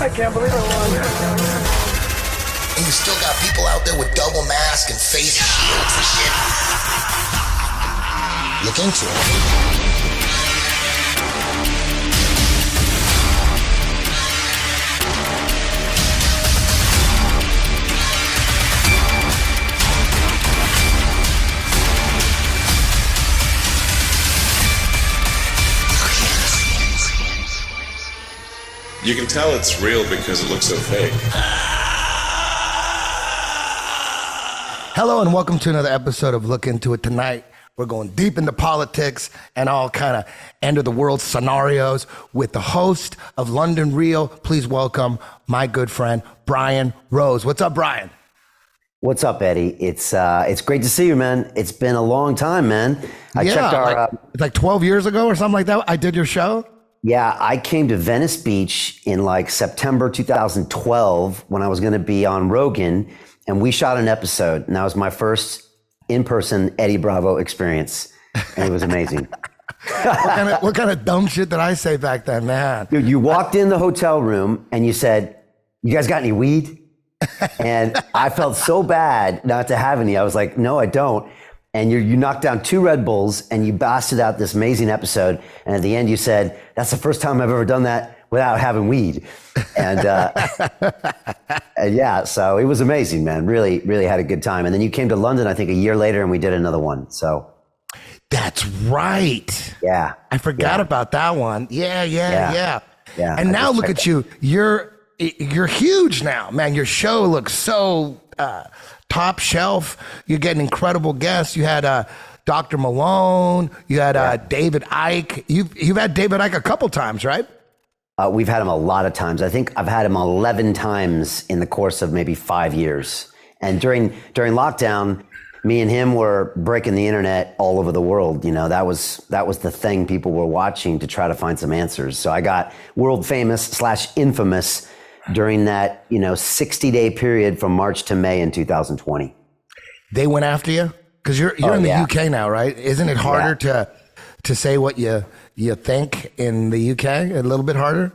I can't believe I won. And you still got people out there with double masks and face shields and shit. Look into it. You can tell it's real because it looks so fake. Hello and welcome to another episode of Look Into It. Tonight, we're going deep into politics and all kind of end of the world scenarios with the host of London Real. Please welcome my good friend, Brian Rose. What's up, Brian? What's up, Eddie? It's great to see you, man. It's been a long time, man. I checked our... it's like 12 years ago or something like that. I did your show. Yeah, I came to Venice Beach in like September 2012 when I was going to be on Rogan, and we shot an episode, and that was my first in-person Eddie Bravo experience, and it was amazing. What kind of dumb shit did I say back then, man? Dude, you walked in the hotel room and you said, "You guys got any weed?" And I felt so bad not to have any. I was like, "No, I don't." And you knocked down 2 Red Bulls and you blasted out this amazing episode. And at the end you said, "That's the first time I've ever done that without having weed." And, and yeah, so it was amazing, man. Really, really had a good time. And then you came to London, I think a year later, and we did another one. So that's right. Yeah. I forgot about that one. Yeah. And now look at you. You're huge now, man. Your show looks so top shelf. You're getting incredible guests. You had Dr. Malone. You had David Icke. You've had David Icke a couple times, right? We've had him a lot of times. I think I've had him 11 times in the course of maybe 5 years. And during lockdown, me and him were breaking the internet all over the world. You know, that was the thing people were watching to try to find some answers. So I got world famous / infamous during that, 60-day period from March to May in 2020. They went after you? Because you're in the UK now, right? Isn't it harder to say what you think in the UK? A little bit harder?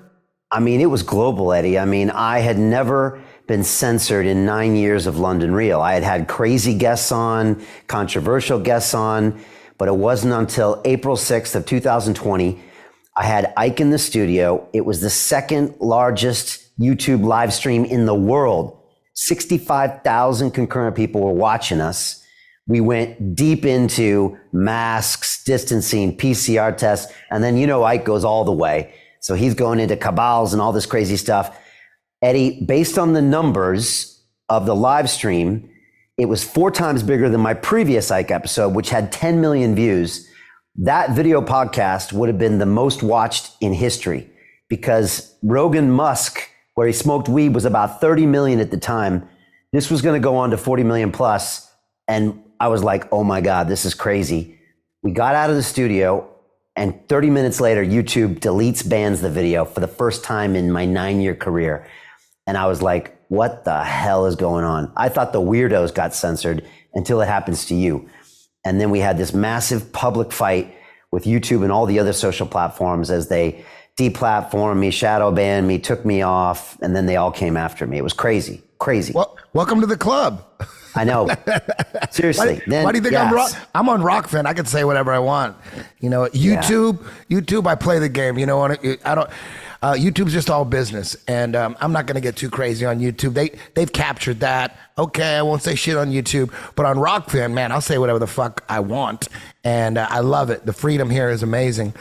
I mean, it was global, Eddie. I mean, I had never been censored in 9 years of London Real. I had crazy guests on, controversial guests on, but it wasn't until April 6th of 2020, I had Icke in the studio. It was the second largest YouTube live stream in the world. 65,000 concurrent people were watching us. We went deep into masks, distancing, PCR tests, and then Icke goes all the way. So he's going into cabals and all this crazy stuff. Eddie, based on the numbers of the live stream, it was 4 times bigger than my previous Icke episode, which had 10 million views. That video podcast would have been the most watched in history because Rogan Musk, where he smoked weed, was about 30 million at the time. This was going to go on to 40 million plus. And I was like, oh my God, this is crazy. We got out of the studio and 30 minutes later, YouTube bans the video for the first time in my 9-year career. And I was like, what the hell is going on? I thought the weirdos got censored until it happens to you. And then we had this massive public fight with YouTube and all the other social platforms as they deplatformed me, shadow banned me, took me off, and then they all came after me. It was crazy. Well, welcome to the club. I know. Seriously. Why do you think I'm on Rokfin? I can say whatever I want. YouTube, I play the game. YouTube's just all business, and I'm not going to get too crazy on YouTube. They've captured that. Okay, I won't say shit on YouTube, but on Rokfin, man, I'll say whatever the fuck I want, and I love it. The freedom here is amazing.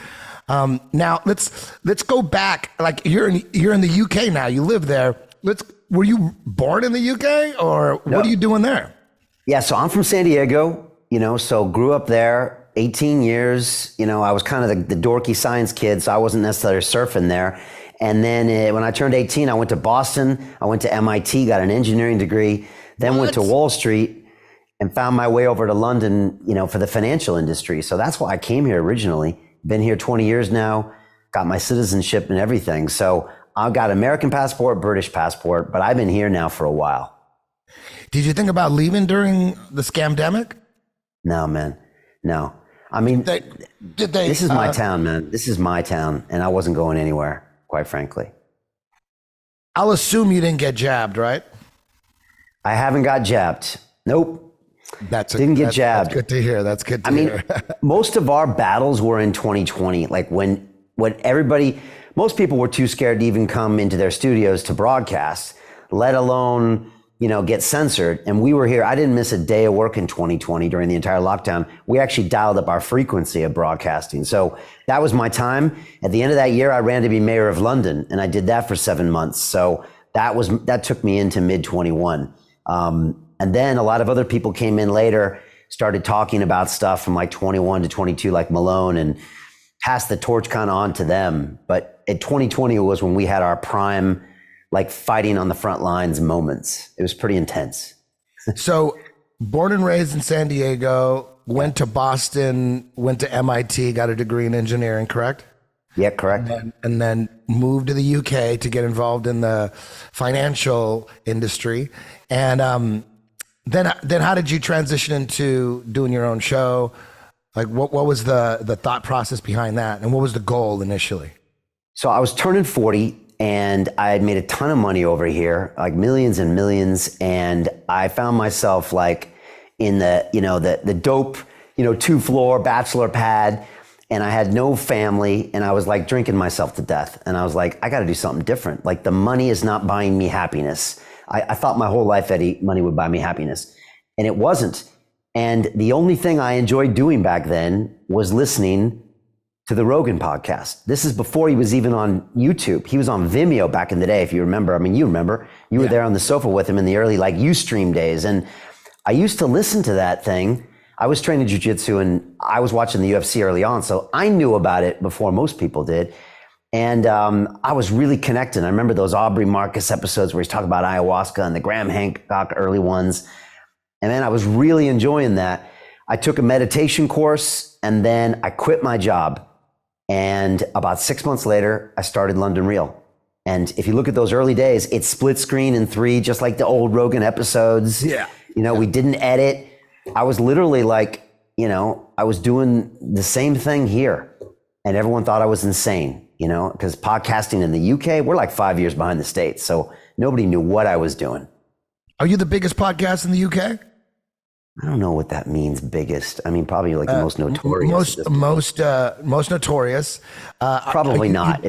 Now let's go back. Like you're in the UK now. You live there. Were you born in the UK, or No. What are you doing there? Yeah, so I'm from San Diego. So grew up there. 18 years, I was kind of the dorky science kid, so I wasn't necessarily surfing there. And then when I turned 18, I went to Boston. I went to MIT, got an engineering degree, then went to Wall Street and found my way over to London, for the financial industry. So that's why I came here originally. Been here 20 years now, got my citizenship and everything. So I've got American passport, British passport, but I've been here now for a while. Did you think about leaving during the scamdemic? No, man. No. I mean, this is my town, man. This is my town, and I wasn't going anywhere, quite frankly. I'll assume you didn't get jabbed, right? I haven't got jabbed. Nope. Didn't get jabbed. That's good to hear. That's good to hear. Most of our battles were in 2020. Like when most people were too scared to even come into their studios to broadcast, let alone, get censored. And we were here. I didn't miss a day of work in 2020 during the entire lockdown. We actually dialed up our frequency of broadcasting. So that was my time. At the end of that year, I ran to be mayor of London, and I did that for 7 months. So that took me into mid 21. And then a lot of other people came in later, started talking about stuff from like 21 to 22, like Malone, and passed the torch kind of on to them. But at 2020 was when we had our prime, like fighting on the front lines moments. It was pretty intense. So born and raised in San Diego, went to Boston, went to MIT, got a degree in engineering, correct? Yeah, correct. And then moved to the UK to get involved in the financial industry. And then how did you transition into doing your own show? Like what was the thought process behind that? And what was the goal initially? So I was turning 40 and I had made a ton of money over here, like millions and millions. And I found myself like in the dope, 2-floor bachelor pad. And I had no family and I was like drinking myself to death. And I was like, I got to do something different. Like the money is not buying me happiness. I thought my whole life, Eddie, money would buy me happiness. And it wasn't. And the only thing I enjoyed doing back then was listening to the Rogan podcast. This is before he was even on YouTube. He was on Vimeo back in the day, if you remember. I mean, you remember. You were there on the sofa with him in the early Ustream days. And I used to listen to that thing. I was training jiu-jitsu and I was watching the UFC early on. So I knew about it before most people did. And I was really connected. I remember those Aubrey Marcus episodes where he's talking about ayahuasca and the Graham Hancock early ones. And then I was really enjoying that. I took a meditation course and then I quit my job. And about 6 months later, I started London Real. And if you look at those early days, it's split screen in 3, just like the old Rogan episodes. Yeah. We didn't edit. I was literally like, I was doing the same thing here. And everyone thought I was insane, because podcasting in the UK, we're like 5 years behind the States. So nobody knew what I was doing. Are you the biggest podcast in the UK? I don't know what that means, biggest. I mean, probably like the most notorious. Most notorious. Probably not.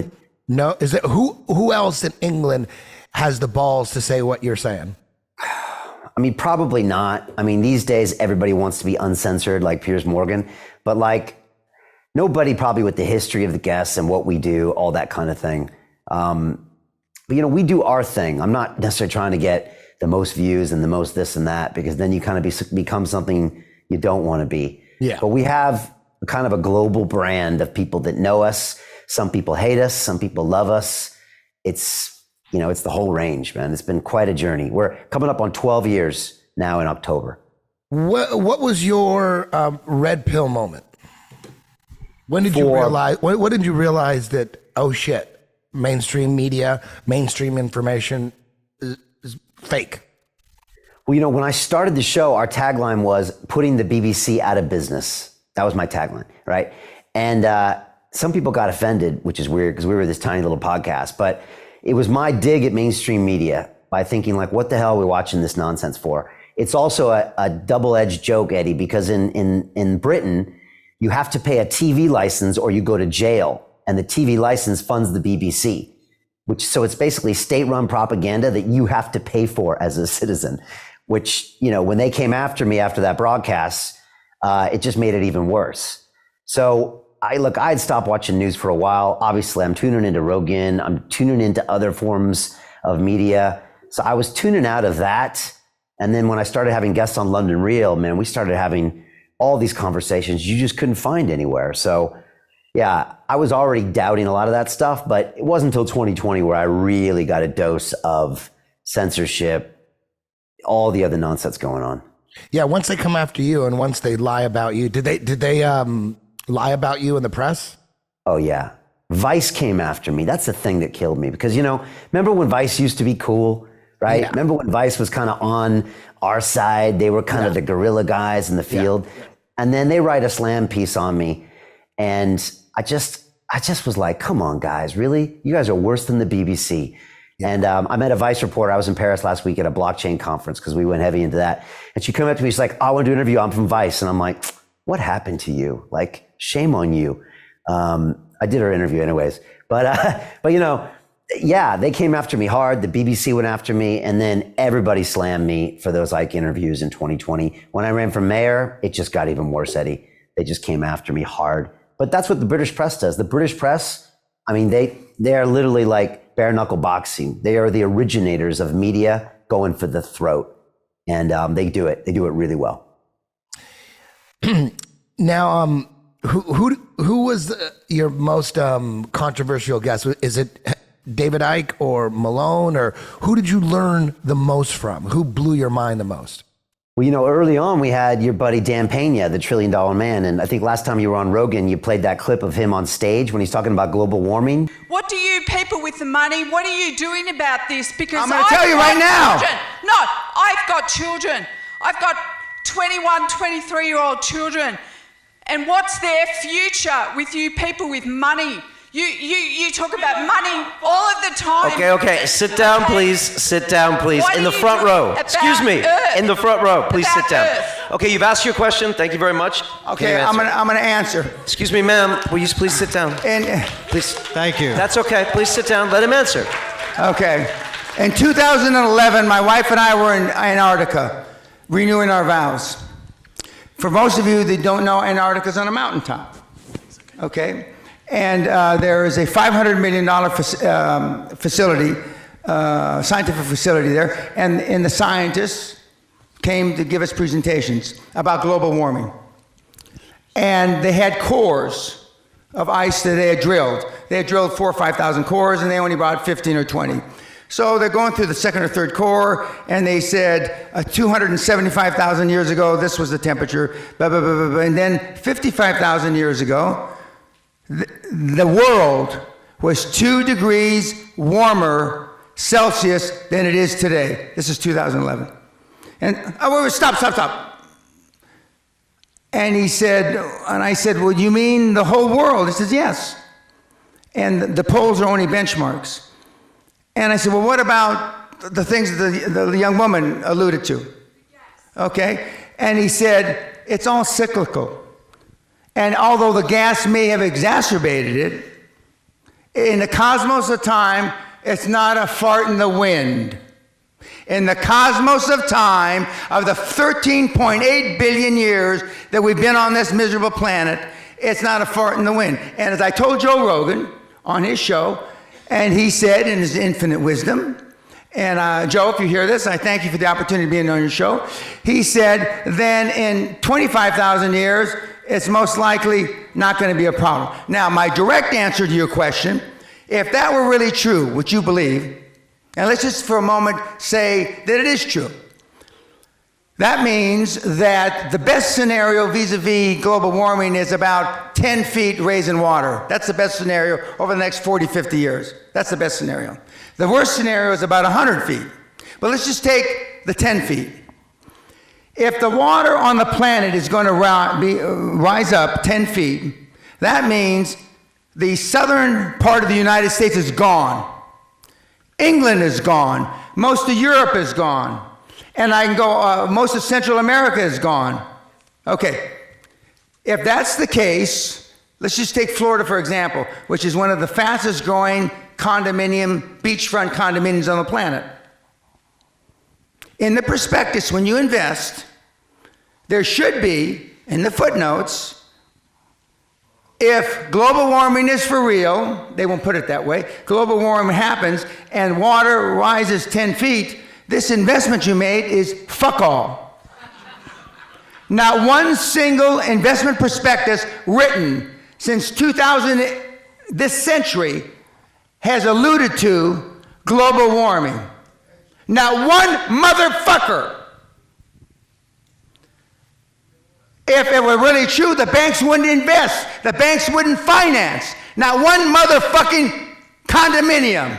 No, is it who else in England has the balls to say what you're saying? I mean, probably not. I mean, these days everybody wants to be uncensored, like Piers Morgan, but like nobody probably with the history of the guests and what we do, all that kind of thing. But we do our thing. I'm not necessarily trying to get the most views and the most this and that, because then you kind of become something you don't want to be. Yeah. But we have kind of a global brand of people that know us. Some people hate us. Some people love us. It's the whole range, man. It's been quite a journey. We're coming up on 12 years now in October. What was your red pill moment? When did you realize? What did you realize that? Oh shit! Mainstream media, mainstream information is fake. Well, when I started the show, our tagline was putting the BBC out of business. That was my tagline, right? And some people got offended, which is weird because we were this tiny little podcast. But it was my dig at mainstream media by thinking like, what the hell are we watching this nonsense for? It's also a double-edged joke, Eddie, because in Britain, you have to pay a TV license or you go to jail. And the TV license funds the BBC, so it's basically state-run propaganda that you have to pay for as a citizen, which, when they came after me after that broadcast, it just made it even worse. So I'd stopped watching news for a while. Obviously, I'm tuning into Rogan. I'm tuning into other forms of media. So I was tuning out of that. And then when I started having guests on London Real, man, we started having all these conversations you just couldn't find anywhere. So yeah, I was already doubting a lot of that stuff, but it wasn't until 2020 where I really got a dose of censorship, all the other nonsense going on. Yeah, once they come after you and once they lie about you, did they lie about you in the press? Oh yeah. Vice came after me. That's the thing that killed me because, remember when Vice used to be cool, right? Yeah. Remember when Vice was kind of on our side? They were kind of the guerrilla guys in the field. Yeah. And then they write a slam piece on me. And I just was like, come on, guys, really? You guys are worse than the BBC. And I met a Vice reporter. I was in Paris last week at a blockchain conference because we went heavy into that. And she came up to me, she's like, I want to do an interview. I'm from Vice. And I'm like, what happened to you? Like, shame on you. I did her interview anyways. But you know, yeah, they came after me hard. The BBC went after me. And then everybody slammed me for those Ike interviews in 2020. When I ran for mayor, it just got even worse, Eddie. They just came after me hard. But that's what the British press does. The British press, I mean, they are literally like bare knuckle boxing. They are the originators of media going for the throat. And they do it. They do it really well. Now, who was your most controversial guest? Is it David Icke or Malone, or who did you learn the most from? Who blew your mind the most? Well, you know, early on, we had your buddy Dan Pena, the $1 trillion man. And I think last time you were on Rogan, you played that clip of him on stage when he's talking about global warming. What do you people with the money, what are you doing about this? Because I'm going to tell you right now. Children. No, I've got children. I've got 21, 23-year-old children. And what's their future with you people with money? You talk about money all of the time. Okay. Sit down, please. Sit down, please. What In are the you front doing row. about Excuse me. Earth? In the front row. Please About sit down. Earth. Okay, you've asked your question. Thank you very much. Okay, Can you I'm answer? gonna answer. Excuse me, ma'am. Will you please sit down? And Please. Thank you. That's okay. Please sit down. Let him answer. okay, in 2011, my wife and I were in Antarctica, renewing our vows. For most of you that don't know, Antarctica's on a mountaintop. Okay, and there is a $500 million facility, scientific facility there, and the scientists came to give us presentations about global warming. And they had cores of ice that they had drilled. They had drilled 4,000 or 5,000 cores, and they only brought 15 or 20. So they're going through the second or third core, and they said 275,000 years ago, this was the temperature, blah, blah, blah, blah, blah. And then 55,000 years ago, the world was 2 degrees warmer Celsius than it is today. This is 2011. And wait, stop. And he said, and I said, well, you mean the whole world? He says, yes. And the polls are only benchmarks. And I said, well, what about the things that the young woman alluded to? Okay. And he said, it's all cyclical. And although the gas may have exacerbated it, in the cosmos of time, it's not a fart in the wind. In the cosmos of time, of the 13.8 billion years that we've been on this miserable planet, it's not a fart in the wind. And as I told Joe Rogan on his show, and he said in his infinite wisdom, and Joe, if you hear this, I thank you for the opportunity of being on your show. He said, then in 25,000 years, it's most likely not going to be a problem. Now, my direct answer to your question, if that were really true, which you believe, and let's just for a moment say that it is true. That means that the best scenario vis-a-vis global warming is about 10 feet raise in water. That's the best scenario over the next 40, 50 years. That's the best scenario. The worst scenario is about 100 feet. But let's just take the 10 feet. If the water on the planet is going to rise up 10 feet, that means the southern part of the United States is gone. England is gone. Most of Europe is gone. And I can go, most of Central America is gone. Okay. If that's the case, let's just take Florida, for example, which is one of the fastest growing beachfront condominiums on the planet. In the prospectus, when you invest, there should be, in the footnotes, if global warming is for real, they won't put it that way, global warming happens and water rises 10 feet, this investment you made is fuck all. Not one single investment prospectus written since 2000, this century, has alluded to global warming. Not one motherfucker. If it were really true, the banks wouldn't invest. The banks wouldn't finance. Not one motherfucking condominium.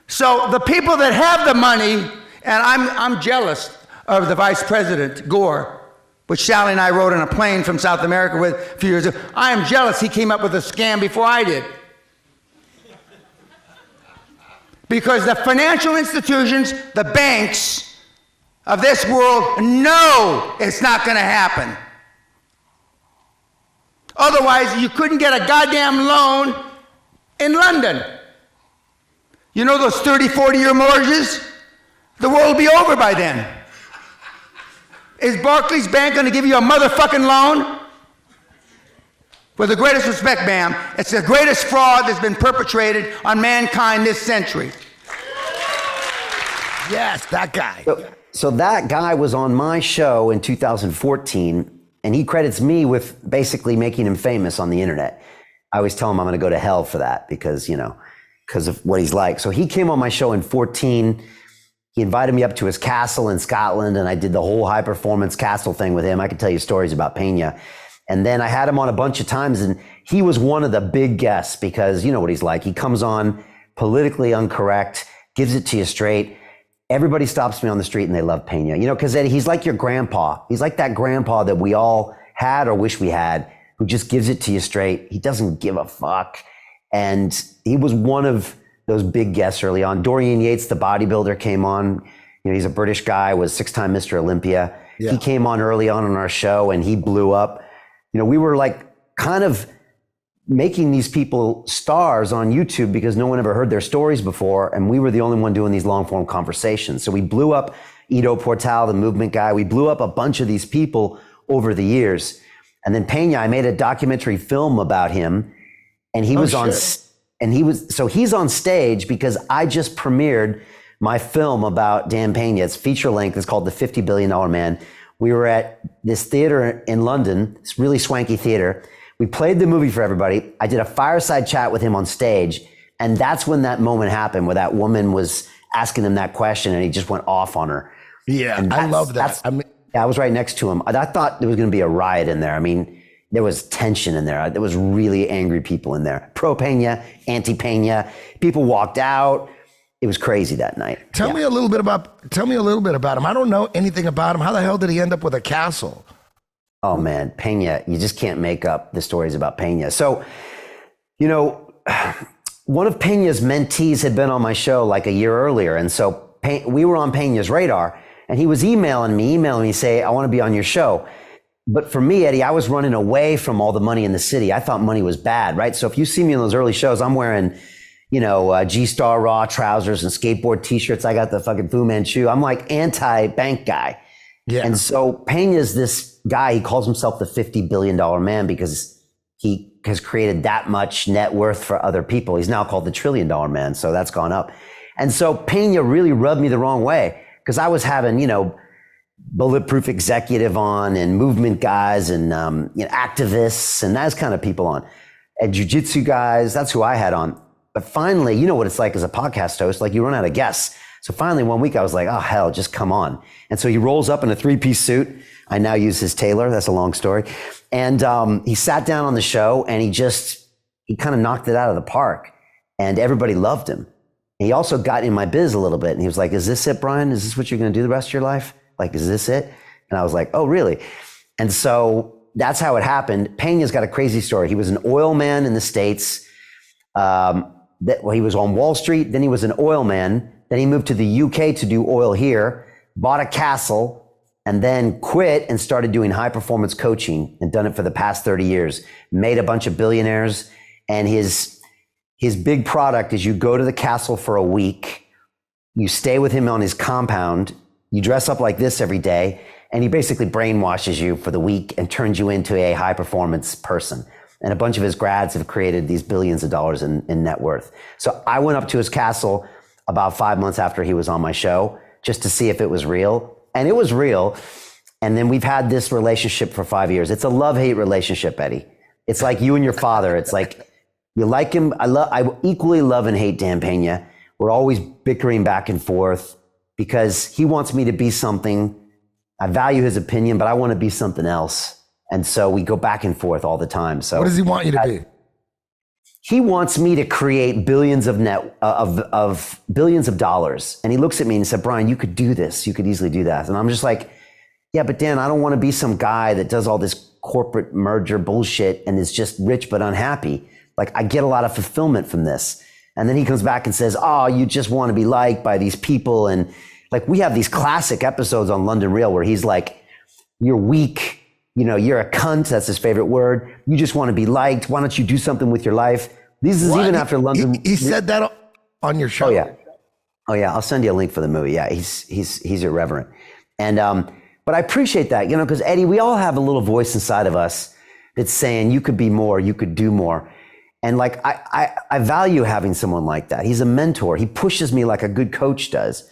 So the people that have the money, and I'm jealous of the Vice President, Gore, which Sally and I rode on a plane from South America with a few years ago. I am jealous he came up with a scam before I did. Because the financial institutions, the banks of this world know it's not going to happen. Otherwise, you couldn't get a goddamn loan in London. You know those 30, 40-year mortgages? The world will be over by then. Is Barclays Bank going to give you a motherfucking loan? With the greatest respect, ma'am, it's the greatest fraud that's been perpetrated on mankind this century. Yes, that guy. So that guy was on my show in 2014, and he credits me with basically making him famous on the internet. I always tell him I'm going to go to hell for that because, because of what he's like. So he came on my show in 14. He invited me up to his castle in Scotland, and I did the whole high performance castle thing with him. I could tell you stories about Pena. And then I had him on a bunch of times, and he was one of the big guests because you know what he's like. He comes on politically incorrect, gives it to you straight. Everybody stops me on the street and they love Pena, because Eddie, he's like your grandpa. He's like that grandpa that we all had or wish we had, who just gives it to you straight. He doesn't give a fuck. And he was one of those big guests early on. Dorian Yates, the bodybuilder, came on. He's a British guy, was 6-time Mr. Olympia. Yeah. He came on early on our show and he blew up. We were like kind of making these people stars on YouTube because no one ever heard their stories before. And we were the only one doing these long form conversations. So we blew up Ido Portal, the movement guy. We blew up a bunch of these people over the years. And then Pena, I made a documentary film about him, and he was on, and he's on stage because I just premiered my film about Dan Pena. It's feature length. It's called The $50 Billion Man. We were at this theater in London, this really swanky theater. We played the movie for everybody. I did a fireside chat with him on stage. And that's when that moment happened where that woman was asking him that question and he just went off on her. Yeah, I love that. I was right next to him. I thought there was going to be a riot in there. I mean, there was tension in there. There was really angry people in there. Pro Pena, anti Pena. People walked out. It was crazy that night. Tell me a little bit about him. I don't know anything about him. How the hell did he end up with a castle? Oh man, Pena, you just can't make up the stories about Pena. So, one of Pena's mentees had been on my show like a year earlier. And so we were on Pena's radar and he was emailing me, say, I want to be on your show. But for me, Eddie, I was running away from all the money in the city. I thought money was bad, right? So if you see me in those early shows, I'm wearing G-Star Raw trousers and skateboard t-shirts. I got the fucking Fu Manchu. I'm like anti-bank guy. Yeah. And so Pena's this guy, he calls himself the $50 billion man because he has created that much net worth for other people. He's now called the $1 trillion man. So that's gone up. And so Pena really rubbed me the wrong way because I was having, Bulletproof Executive on and movement guys and activists and those kind of people on. And jiu-jitsu guys, that's who I had on. But finally, you know what it's like as a podcast host, like you run out of guests. So finally one week I was like, oh hell, just come on. And so he rolls up in a 3-piece suit. I now use his tailor. That's a long story. And he sat down on the show and he kind of knocked it out of the park and everybody loved him. He also got in my biz a little bit and he was like, is this it, Brian? Is this what you're going to do the rest of your life? Like, is this it? And I was like, oh, really? And so that's how it happened. Pena's got a crazy story. He was an oil man in the States. He was on Wall Street. Then he was an oil man. Then he moved to the UK to do oil here, bought a castle, and then quit and started doing high performance coaching and done it for the past 30 years. Made a bunch of billionaires. And his big product is you go to the castle for a week. You stay with him on his compound. You dress up like this every day, and he basically brainwashes you for the week and turns you into a high performance person. And a bunch of his grads have created these billions of dollars in net worth. So I went up to his castle about 5 months after he was on my show just to see if it was real. And it was real. And then we've had this relationship for 5 years. It's a love-hate relationship, Eddie. It's like you and your father. It's like you like him. I equally love and hate Dan Pena. We're always bickering back and forth. Because he wants me to be something. I value his opinion, but I want to be something else. And so we go back and forth all the time. So what does he want you to be? He wants me to create billions of billions of dollars. And he looks at me and said, Brian, you could do this. You could easily do that. And I'm just like, yeah, but Dan, I don't want to be some guy that does all this corporate merger bullshit and is just rich but unhappy. Like I get a lot of fulfillment from this. And then he comes back and says, oh, you just want to be liked by these people. And like, we have these classic episodes on London Real where he's like, you're weak. You know, you're a cunt. That's his favorite word. You just want to be liked. Why don't you do something with your life? This is even after London. He said that on your show. Oh yeah. Oh yeah. I'll send you a link for the movie. Yeah. He's irreverent. And, but I appreciate that, you know, because Eddie, we all have a little voice inside of us that's saying you could be more, you could do more. And like, I value having someone like that. He's a mentor. He pushes me like a good coach does.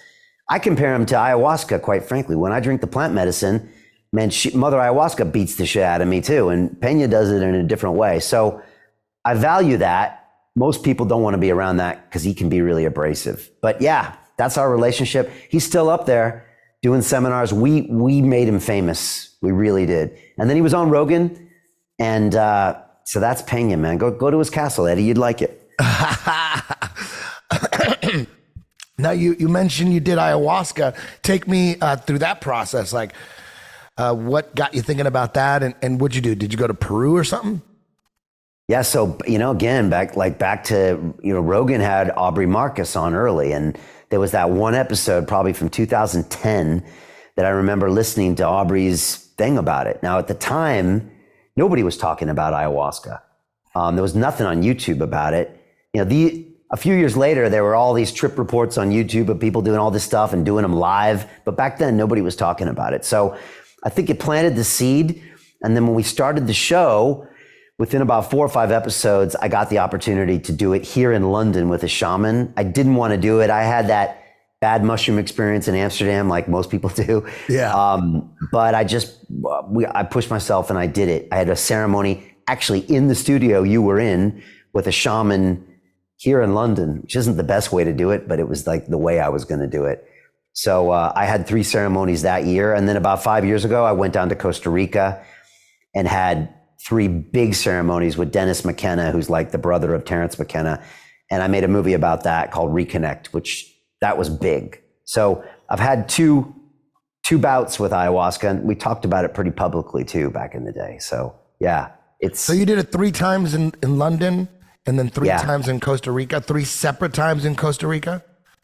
I compare him to ayahuasca, quite frankly. When I drink the plant medicine, man, Mother Ayahuasca beats the shit out of me too. And Pena does it in a different way. So I value that. Most people don't want to be around that because he can be really abrasive. But yeah, that's our relationship. He's still up there doing seminars. We made him famous. We really did. And then he was on Rogan. And so that's Pena, man. Go to his castle, Eddie. You'd like it. Now, you mentioned you did ayahuasca. Take me through that process. Like, what got you thinking about that? And what'd you do? Did you go to Peru or something? Yeah. So, you know, again, back to, you know, Rogan had Aubrey Marcus on early. And there was that one episode probably from 2010 that I remember listening to Aubrey's thing about it. Now, at the time, nobody was talking about ayahuasca. There was nothing on YouTube about it. You know, a few years later, there were all these trip reports on YouTube of people doing all this stuff and doing them live. But back then, nobody was talking about it. So I think it planted the seed. And then when we started the show, within about 4 or 5 episodes, I got the opportunity to do it here in London with a shaman. I didn't want to do it. I had that bad mushroom experience in Amsterdam, like most people do. Yeah. But I pushed myself and I did it. I had a ceremony actually in the studio you were in with a shaman here in London, which isn't the best way to do it, but it was like the way I was going to do it. So I had 3 ceremonies that year. And then about 5 years ago, I went down to Costa Rica and had 3 big ceremonies with Dennis McKenna, who's like the brother of Terrence McKenna. And I made a movie about that called Reconnect, which that was big. So I've had two bouts with ayahuasca, and we talked about it pretty publicly too back in the day. So yeah, So you did it 3 times in London and then 3 times in Costa Rica, 3 separate times in Costa Rica?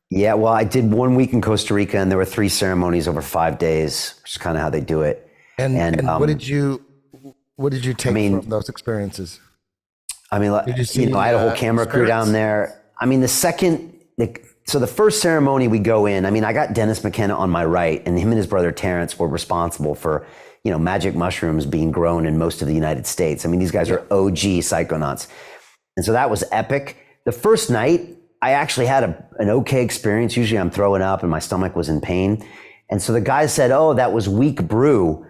Yeah, well, I did 1 week in Costa Rica and there were 3 ceremonies over 5 days, which is kind of how they do it. And what did you take from those experiences? I mean, I had a whole camera crew down there. I mean, so the first ceremony we go in, I mean, I got Dennis McKenna on my right, and him and his brother Terrence were responsible for, you know, magic mushrooms being grown in most of the United States. I mean, these guys are OG psychonauts. And so that was epic. The first night, I actually had an okay experience. Usually I'm throwing up and my stomach was in pain. And so the guys said, oh, that was weak brew.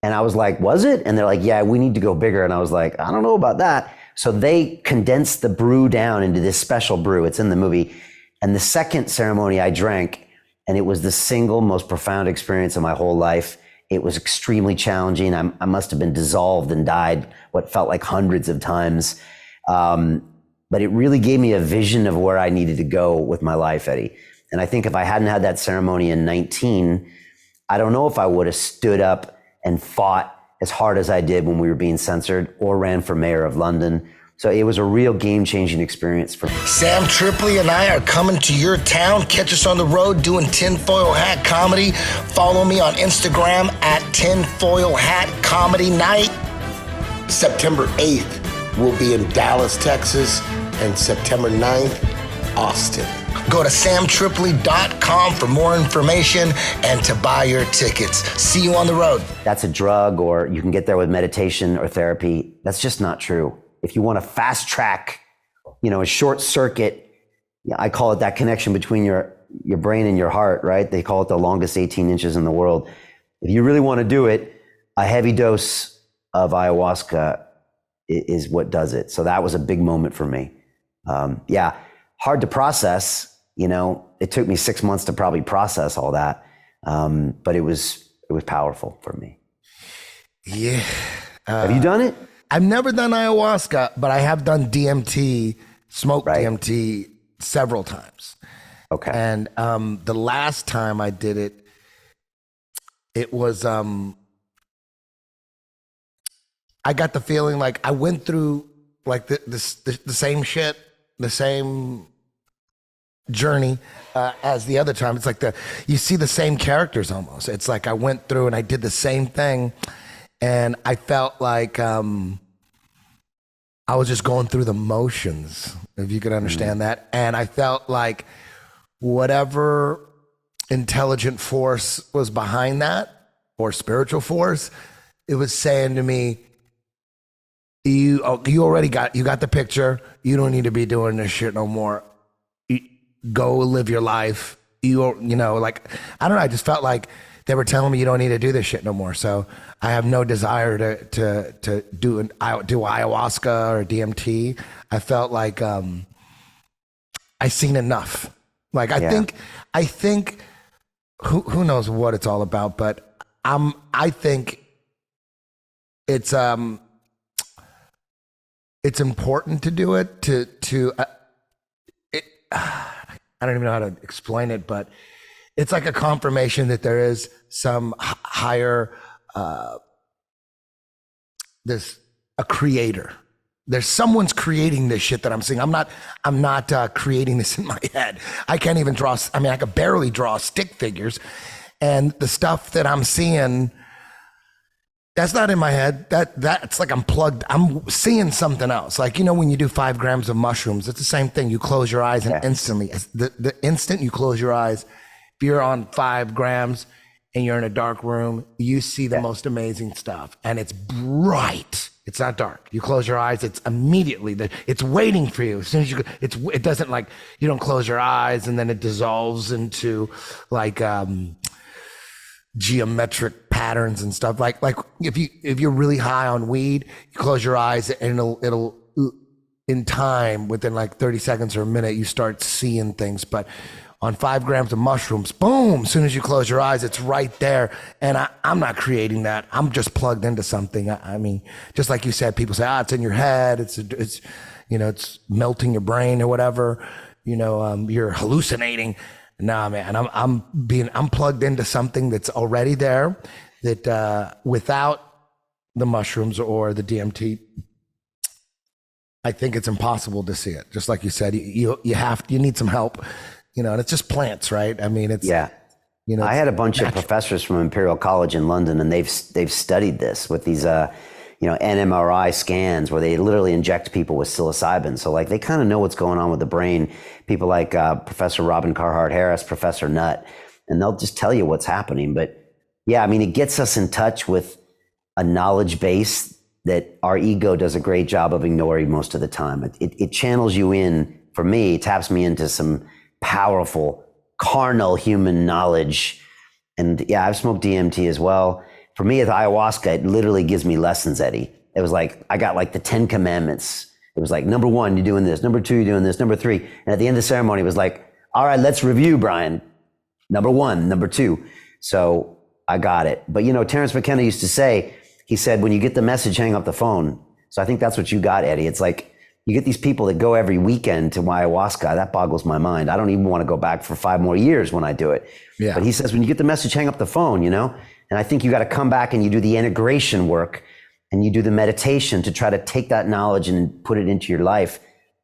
And I was like, was it? And they're like, yeah, we need to go bigger. And I was like, I don't know about that. So they condensed the brew down into this special brew. It's in the movie. And the second ceremony I drank, and it was the single most profound experience of my whole life. It was extremely challenging. I must have been dissolved and died what felt like hundreds of times. But it really gave me a vision of where I needed to go with my life, Eddie. And I think if I hadn't had that ceremony in 19, I don't know if I would have stood up and fought as hard as I did when we were being censored or ran for mayor of London. So it was a real game-changing experience for me. Sam Tripoli and I are coming to your town. Catch us on the road doing Tinfoil Hat Comedy. Follow me on Instagram at Tinfoil Hat Comedy Night. September 8th, we'll be in Dallas, Texas, and September 9th, Austin. Go to samtripoli.com for more information and to buy your tickets. See you on the road. That's a drug, or you can get there with meditation or therapy. That's just not true. If you want to fast track, you know, a short circuit, I call it that connection between your brain and your heart, right? They call it the longest 18 inches in the world. If you really want to do it, a heavy dose of ayahuasca is what does it. So that was a big moment for me. Hard to process. You know, it took me 6 months to probably process all that. But it was powerful for me. Yeah. Have you done it? I've never done ayahuasca, but I have done DMT, smoked DMT several times. Okay. And the last time I did it, it was, I got the feeling like I went through like the same shit, the same journey as the other time. It's like you see the same characters almost. It's like I went through and I did the same thing, and I felt like I was just going through the motions, if you could understand that. And I felt like whatever intelligent force was behind that, or spiritual force, it was saying to me, you already got the picture. You don't need to be doing this shit no more. Go live your life. You know, like, I don't know. I just felt like they were telling me you don't need to do this shit no more. So I have no desire to do ayahuasca or DMT. I felt like I seen enough. Like I think who knows what it's all about, but I think it's important to do it I don't even know how to explain it, but it's like a confirmation that there is some higher, there's a creator. There's someone's creating this shit that I'm seeing. I'm not creating this in my head. I can't even draw. I mean, I could barely draw stick figures, and the stuff that I'm seeing, that's not in my head. That's like I'm plugged. I'm seeing something else. Like, you know, when you do 5 grams of mushrooms, it's the same thing. You close your eyes and instantly, the instant you close your eyes, if you're on 5 grams and you're in a dark room, you see the most amazing stuff, and it's bright. It's not dark. You close your eyes, it's immediately it's waiting for you. As soon as it doesn't, like, you don't close your eyes and then it dissolves into like geometric patterns and stuff. Like if you're really high on weed, you close your eyes and it'll in time, within like 30 seconds or a minute, you start seeing things. But on 5 grams of mushrooms, boom, as soon as you close your eyes, it's right there. And I'm not creating that. I'm just plugged into something. I mean, just like you said, people say, it's in your head. It's you know, it's melting your brain or whatever. You know, you're hallucinating. Nah, man, I'm plugged into something that's already there, that without the mushrooms or the DMT, I think it's impossible to see it. Just like you said, you need some help, you know, and it's just plants, right? I mean, it's, you know, I had a bunch of professors from Imperial College in London, and they've studied this with these, you know, NMRI scans where they literally inject people with psilocybin. So like they kind of know what's going on with the brain. People like Professor Robin Carhart Harris, Professor Nutt, and they'll just tell you what's happening. But yeah, I mean, it gets us in touch with a knowledge base that our ego does a great job of ignoring most of the time. It channels you in, for me, taps me into some powerful carnal human knowledge. And yeah, I've smoked DMT as well. For me, with ayahuasca, it literally gives me lessons, Eddie. It was like, I got like the 10 commandments. It was like, number 1, you're doing this. Number 2, you're doing this. Number 3. And at the end of the ceremony, it was like, all right, let's review, Brian. Number 1, number 2. So I got it. But you know, Terrence McKenna used to say, he said, when you get the message, hang up the phone. So I think that's what you got, Eddie. It's like, you get these people that go every weekend to ayahuasca. That boggles my mind. I don't even want to go back for 5 more years when I do it. Yeah. But he says, when you get the message, hang up the phone, you know? And I think you got to come back and you do the integration work and you do the meditation to try to take that knowledge and put it into your life.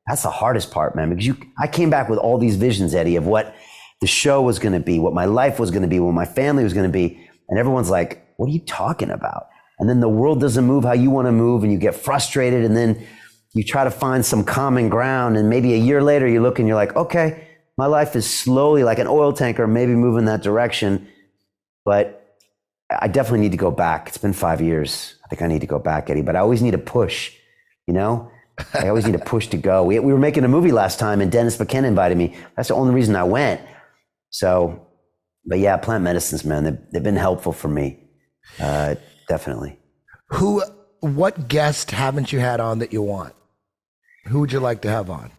That's the hardest part, man, because I came back with all these visions, Eddie, of what the show was going to be, what my life was going to be, what my family was going to be. And everyone's like, what are you talking about? And then the world doesn't move how you want to move, and you get frustrated, and then you try to find some common ground. And maybe a year later you look and you're like, okay, my life is slowly like an oil tanker, maybe moving that direction. But I definitely need to go back. It's been 5 years. I think I need to go back, Eddie, but I always need a push, you know? I always need a push to go. We were making a movie last time and Dennis McKenna invited me. That's the only reason I went. So, but yeah, plant medicines, man, they've been helpful for me. Definitely. What guest haven't you had on that you want? Who would you like to have on?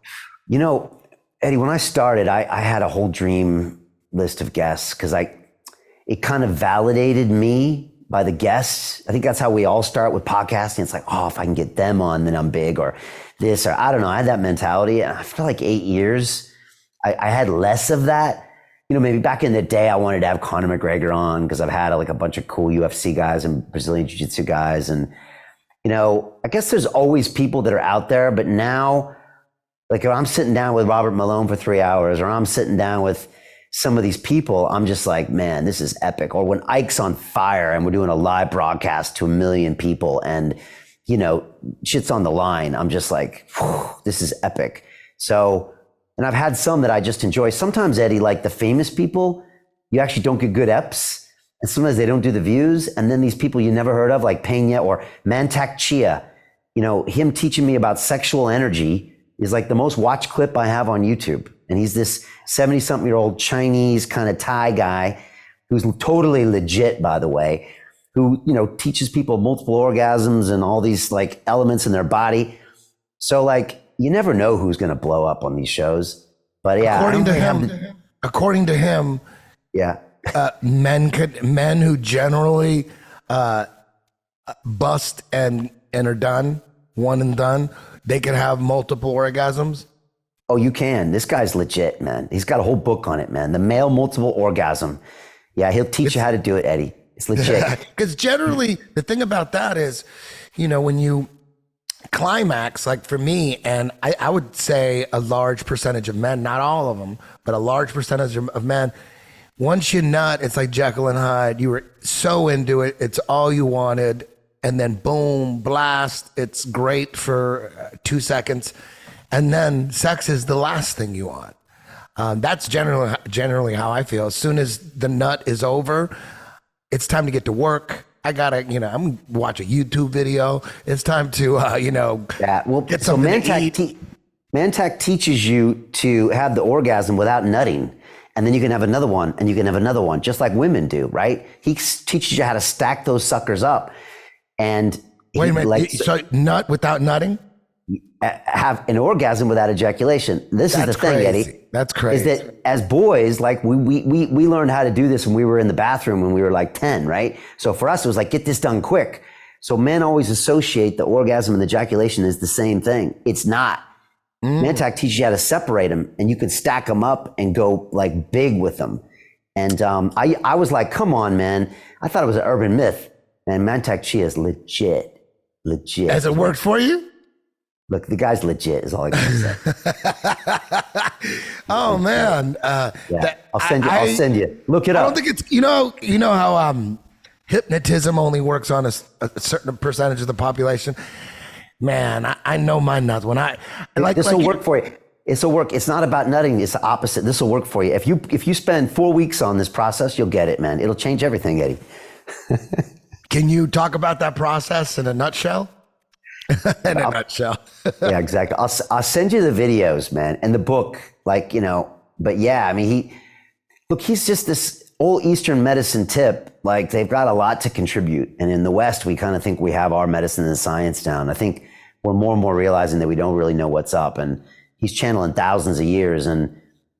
You know, Eddie, when I started, I had a whole dream list of guests because it kind of validated me by the guests. I think that's how we all start with podcasting. It's like, oh, if I can get them on, then I'm big, or this, or I don't know. I had that mentality. And after like 8 years, I had less of that. You know, maybe back in the day, I wanted to have Conor McGregor on because I've had like a bunch of cool UFC guys and Brazilian Jiu-Jitsu guys. And, you know, I guess there's always people that are out there, but now Like if I'm sitting down with Robert Malone for 3 hours, or I'm sitting down with some of these people, I'm just like, man, this is epic. Or when Ike's on fire and we're doing a live broadcast to 1 million people and, you know, shit's on the line, I'm just like, this is epic. So, and I've had some that I just enjoy. Sometimes, Eddie, like the famous people, you actually don't get good eps. And sometimes they don't do the views. And then these people you never heard of, like Pena or Mantak Chia, you know, him teaching me about sexual energy is like the most watched clip I have on YouTube. And he's this 70-something-year-old Chinese kind of Thai guy who's totally legit, by the way, who, you know, teaches people multiple orgasms and all these like elements in their body. So like, you never know who's going to blow up on these shows. But yeah, according to him, yeah, men who generally bust and are done, one and done, they can have multiple orgasms. Oh, you can. This guy's legit, man. He's got a whole book on it, man. The male multiple orgasm. Yeah, he'll teach you how to do it, Eddie. It's legit. Because generally, the thing about that is, you know, when you climax, like for me, and I would say a large percentage of men, not all of them, but a large percentage of men, once you nut, it's like Jekyll and Hyde. You were so into it. It's all you wanted. And then boom, blast. It's great for 2 seconds. And then sex is the last thing you want. That's generally how I feel. As soon as the nut is over, it's time to get to work. I gotta, you know, I'm gonna watch a YouTube video. It's time to, you know, get something to eat. Mantak teaches you to have the orgasm without nutting. And then you can have another one, and you can have another one, just like women do, right? He teaches you how to stack those suckers up. And wait a minute, so nut without nutting? Have an orgasm without ejaculation. This is the thing, crazy. Eddie. That's crazy. Is that as boys, like we learned how to do this when we were in the bathroom when we were like 10, right? So for us, it was like, get this done quick. So men always associate the orgasm and the ejaculation as the same thing. It's not. Mantak teaches you how to separate them, and you can stack them up and go like big with them. And I was like, come on, man. I thought it was an urban myth. And Mantak Chia is legit. Has it worked for you? Look, the guy's legit is all I can say. Oh man. Yeah. I'll send you. Look it up. I don't think it's, you know how hypnotism only works on a certain percentage of the population. Man, I know my nuts. When I like this will work for you. This will work. It's not about nutting. It's the opposite. This will work for you. If you spend 4 weeks on this process, you'll get it, man. It'll change everything, Eddie. Can you talk about that process in a nutshell? In a nutshell. Yeah, exactly. I'll send you the videos, man, and the book. Like, you know, but yeah, I mean, he's just this old Eastern medicine tip. Like, they've got a lot to contribute. And in the West, we kind of think we have our medicine and science down. I think we're more and more realizing that we don't really know what's up. And he's channeling thousands of years, and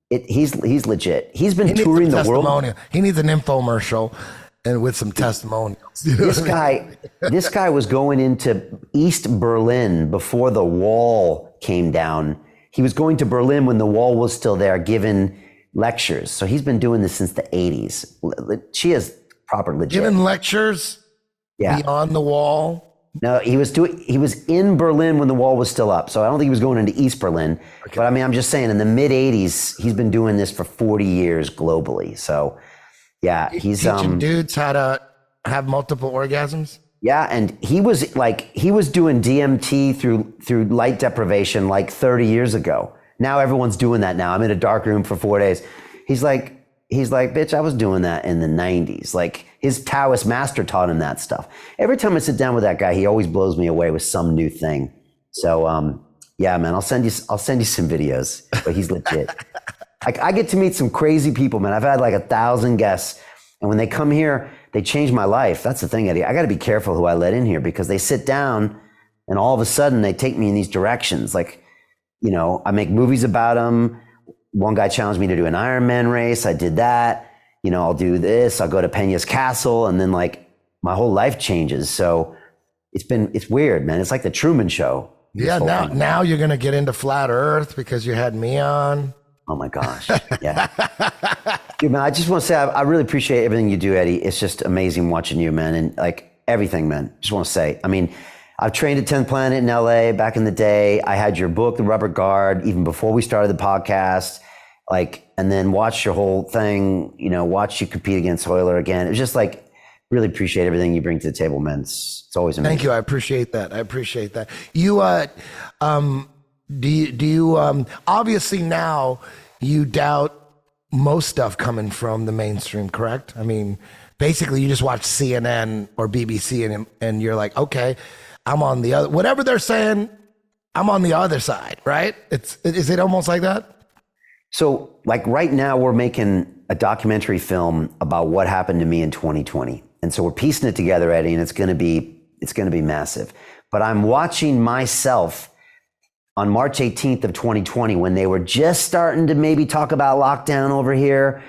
he's legit. He's been touring the world. He needs an infomercial. And with some testimonials. This guy was going into East Berlin before the wall came down. He was going to Berlin when the wall was still there, giving lectures. So he's been doing this since the 80s. She is proper legit. Giving lectures beyond the wall? No, he was in Berlin when the wall was still up. So I don't think he was going into East Berlin. Okay. But I mean, I'm just saying in the mid 80s, he's been doing this for 40 years globally. So yeah, he's teaching dudes how to have multiple orgasms. Yeah, and he was doing DMT through light deprivation like 30 years ago. Now everyone's doing that now. I'm in a dark room for 4 days. He's like, bitch, I was doing that in the 90s. Like, his Taoist master taught him that stuff. Every time I sit down with that guy, he always blows me away with some new thing. So yeah, man, I'll send you some videos, but he's legit. I get to meet some crazy people, man. I've had like 1,000 guests, and when they come here, they change my life. That's the thing, Eddie. I got to be careful who I let in here, because they sit down and all of a sudden they take me in these directions. Like, you know, I make movies about them. One guy challenged me to do an Ironman race. I did that. You know, I'll do this. I'll go to Pena's castle, and then like my whole life changes. So it's weird, man. It's like the Truman Show. Yeah. Now you're going to get into flat Earth because you had me on. Oh my gosh. Yeah. Dude, man, I just want to say, I really appreciate everything you do, Eddie. It's just amazing watching you, man. And like everything, man. Just want to say, I mean, I've trained at 10th Planet in LA back in the day. I had your book, The Rubber Guard, even before we started the podcast. And then watched your whole thing, watched you compete against Hoyler again. It was just really appreciate everything you bring to the table, man. It's always amazing. Thank you. I appreciate that. You, do you, obviously now you doubt most stuff coming from the mainstream, correct? I mean, basically you just watch CNN or BBC and you're like, okay, I'm on the other, whatever they're saying, I'm on the other side, right? Is it almost like that? So right now we're making a documentary film about what happened to me in 2020. And so we're piecing it together, Eddie, and it's going to be massive. But I'm watching myself on March 18th of 2020 when they were just starting to maybe talk about lockdown over here.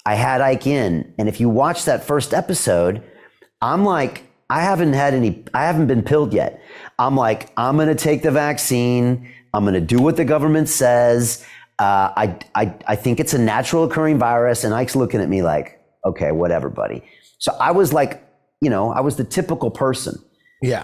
I had Ike in. And if you watch that first episode, I'm like, I haven't been pilled yet. I'm like, I'm going to take the vaccine. I'm going to do what the government says. I think it's a natural occurring virus. And Ike's looking at me like, okay, whatever, buddy. So I was like, I was the typical person. Yeah.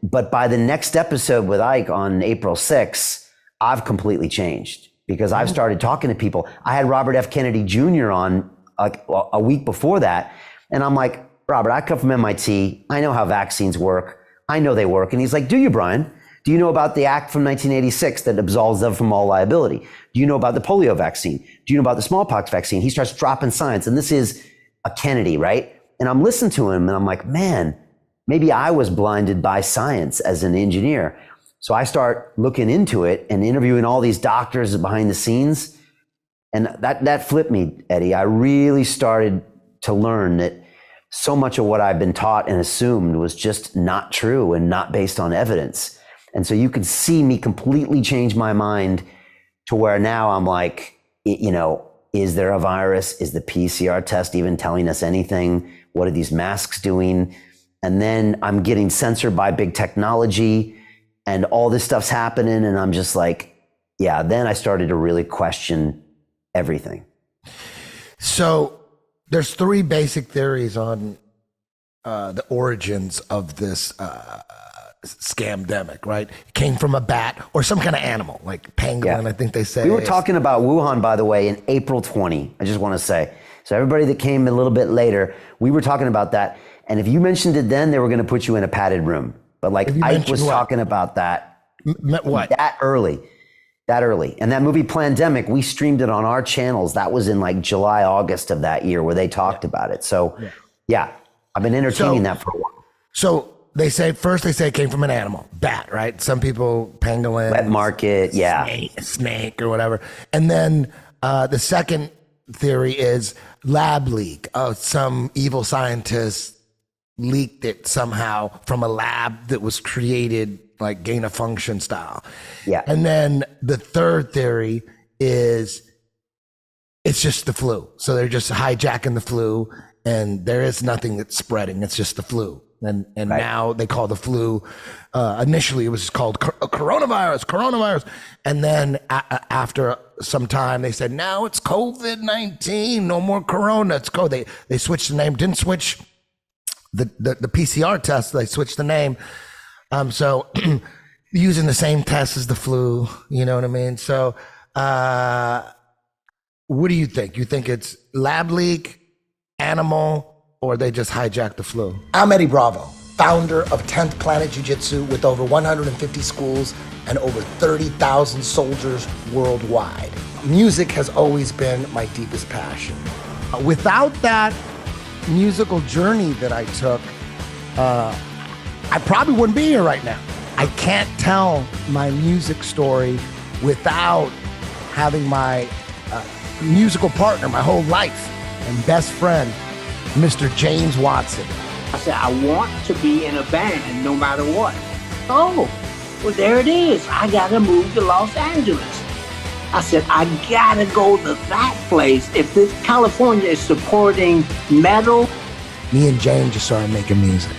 But by the next episode with Ike on April 6th, I've completely changed because I've started talking to people. I had Robert F. Kennedy Jr. on a week before that. And I'm like, Robert, I come from MIT. I know how vaccines work. I know they work. And he's like, do you, Brian? Do you know about the act from 1986 that absolves them from all liability? Do you know about the polio vaccine? Do you know about the smallpox vaccine? He starts dropping science. And this is a Kennedy, right? And I'm listening to him and I'm like, man, maybe I was blinded by science as an engineer. So I start looking into it and interviewing all these doctors behind the scenes. And that flipped me, Eddie. I really started to learn that so much of what I've been taught and assumed was just not true and not based on evidence. And so you could see me completely change my mind to where now I'm like, is there a virus? Is the PCR test even telling us anything? What are these masks doing? And then I'm getting censored by big technology and all this stuff's happening. And I'm just like, yeah, then I started to really question everything. So there's three basic theories on the origins of this scamdemic, right? It came from a bat or some kind of animal, like pangolin, I think they say. We were talking about Wuhan, by the way, in April 20, I just want to say. So everybody that came a little bit later, we were talking about that. And if you mentioned it then, they were going to put you in a padded room. But Ike was talking about that. What? That early. And that movie Plandemic, we streamed it on our channels. That was in July, August of that year where they talked about it. So yeah, I've been entertaining that for a while. So they say it came from an animal, bat, right? Some people, pangolin. Wet market, yeah. Snake or whatever. And then the second theory is lab leak. Oh, some evil scientist leaked it somehow from a lab that was created like gain of function style. Yeah. And then the third theory is it's just the flu. So they're just hijacking the flu and there is nothing that's spreading. It's just the flu. And right. Now they call the flu, initially it was called coronavirus. And then after some time they said, now it's COVID-19, no more corona, it's COVID. They switched the name, didn't switch the PCR test, they switched the name. So using the same test as the flu, you know what I mean? So what do you think? You think it's lab leak, animal, or they just hijacked the flu? I'm Eddie Bravo, founder of 10th Planet Jiu-Jitsu with over 150 schools and over 30,000 soldiers worldwide. Music has always been my deepest passion. Without that musical journey that I took, I probably wouldn't be here right now. I can't tell my music story without having my musical partner my whole life and best friend, Mr. James Watson. I said, I want to be in a band no matter what. Oh, well, there it is. I got to move to Los Angeles. I said, I got to go to that place. If this California is supporting metal. Me and James just started making music.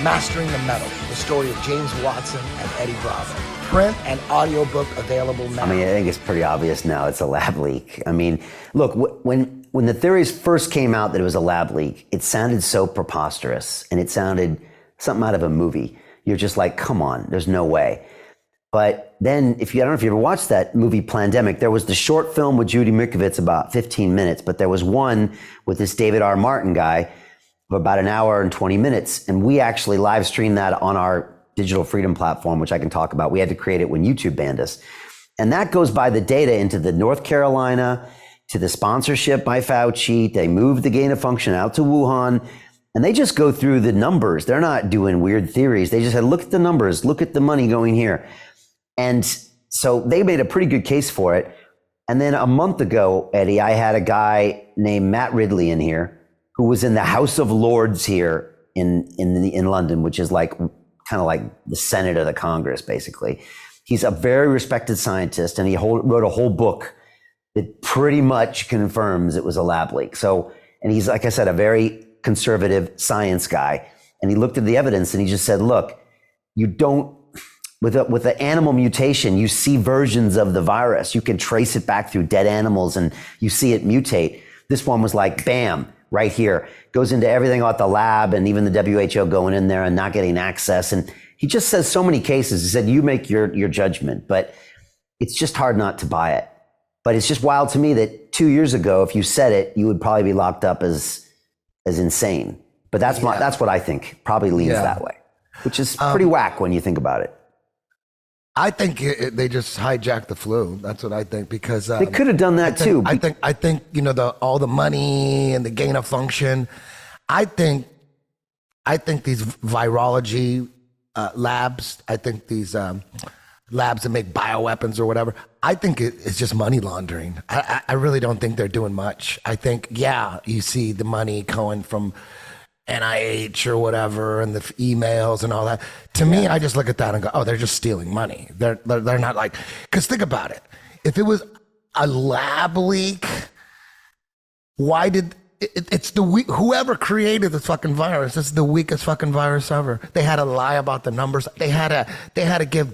Mastering the Metal, the story of James Watson and Eddie Bravo. Print and audiobook available now. I mean, I think it's pretty obvious now it's a lab leak. I mean, look, when when the theories first came out that it was a lab leak, it sounded so preposterous and it sounded something out of a movie. You're just like, come on, there's no way. But then I don't know if you ever watched that movie Plandemic, there was the short film with Judy Mikovits about 15 minutes, but there was one with this David R. Martin guy of about an hour and 20 minutes. And we actually live streamed that on our Digital Freedom platform, which I can talk about. We had to create it when YouTube banned us. And that goes by the data into the North Carolina, to the sponsorship by Fauci. They moved the gain of function out to Wuhan. And they just go through the numbers. They're not doing weird theories. They just said, look at the numbers, look at the money going here. And so they made a pretty good case for it. And then a month ago, Eddie, I had a guy named Matt Ridley in here who was in the House of Lords here in London, which is like kind of like the Senate of the Congress, basically. He's a very respected scientist, and he wrote a whole book that pretty much confirms it was a lab leak. So, and he's, like I said, a very conservative science guy. And he looked at the evidence and he just said, look, you don't, with the animal mutation, you see versions of the virus. You can trace it back through dead animals and you see it mutate. This one was like, bam, right here. Goes into everything about the lab and even the WHO going in there and not getting access. And he just says so many cases. He said, you make your judgment, but it's just hard not to buy it. But it's just wild to me that 2 years ago, if you said it, you would probably be locked up as insane. But that's what I think probably leans that way, which is pretty whack when you think about it. I think they just hijacked the flu. That's what I think, because they could have done that too. I think all the money and the gain of function. I think these virology labs. I think these labs that make bioweapons or whatever. I think it's just money laundering. I really don't think they're doing much. I think you see the money going from NIH or whatever, and the emails and all that. To me, I just look at that and go, oh, they're just stealing money. They're not like, because think about it. If it was a lab leak, why did it's whoever created the fucking virus? It's the weakest fucking virus ever. They had to lie about the numbers. They had to give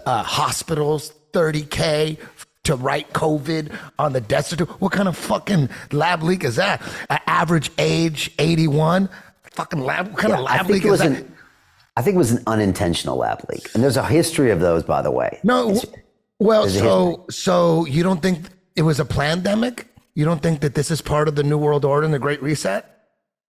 hospitals $30K to write COVID on the death certificate. What kind of fucking lab leak is that? Average age 81. Fucking lab. What kind of lab leak is that? I think it was an unintentional lab leak, and there's a history of those, by the way. No, so you don't think it was a pandemic? You don't think that this is part of the New World Order and the Great Reset?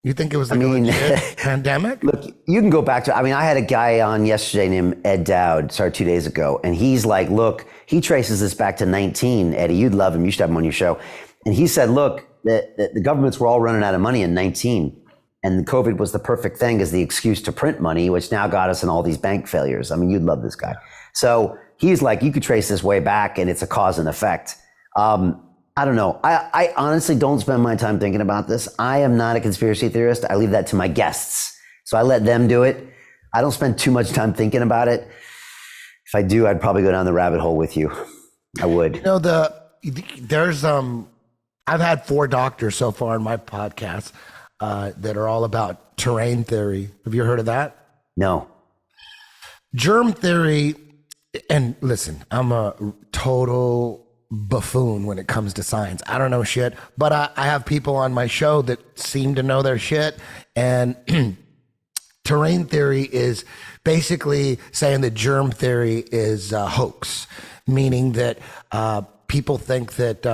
You think it was like a legit pandemic? Look, you can go back to, I had a guy on yesterday named Ed Dowd, 2 days ago, and he's like, look, he traces this back to 19. Eddie, you'd love him. You should have him on your show. And he said, look, the governments were all running out of money in 19. And COVID was the perfect thing as the excuse to print money, which now got us in all these bank failures. You'd love this guy. So he's like, you could trace this way back and it's a cause and effect. I don't know. I honestly don't spend my time thinking about this. I am not a conspiracy theorist. I leave that to my guests. So I let them do it. I don't spend too much time thinking about it. If I do, I'd probably go down the rabbit hole with you. I would. There's I've had 4 doctors so far in my podcast that are all about terrain theory. Have you heard of that? No. Germ theory, and listen, I'm a total buffoon when it comes to science. I don't know shit, but I have people on my show that seem to know their shit. And terrain theory is basically saying that germ theory is a hoax, meaning that people think that,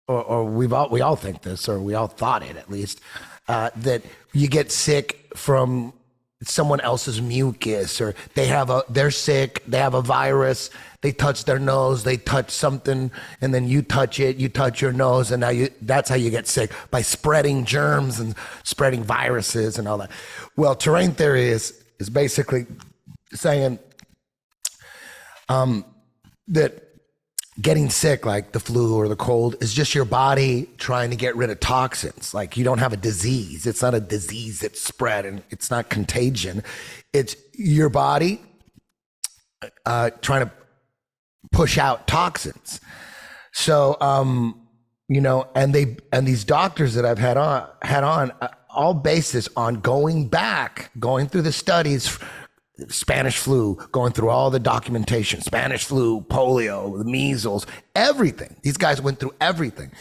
or we all think this, or we all thought it at least, that you get sick from someone else's mucus, or they're sick, they have a virus, they touch their nose, they touch something, and then you touch it, you touch your nose, and now that's how you get sick, by spreading germs and spreading viruses and all that. Well, terrain theory is basically saying that getting sick, like the flu or the cold, is just your body trying to get rid of toxins. Like, you don't have a disease. It's not a disease that's spread, and it's not contagion. It's your body trying to push out toxins. So, and these doctors that I've had on all basis on going through the studies, Spanish flu, going through all the documentation, Spanish flu, polio, the measles, everything. These guys went through everything.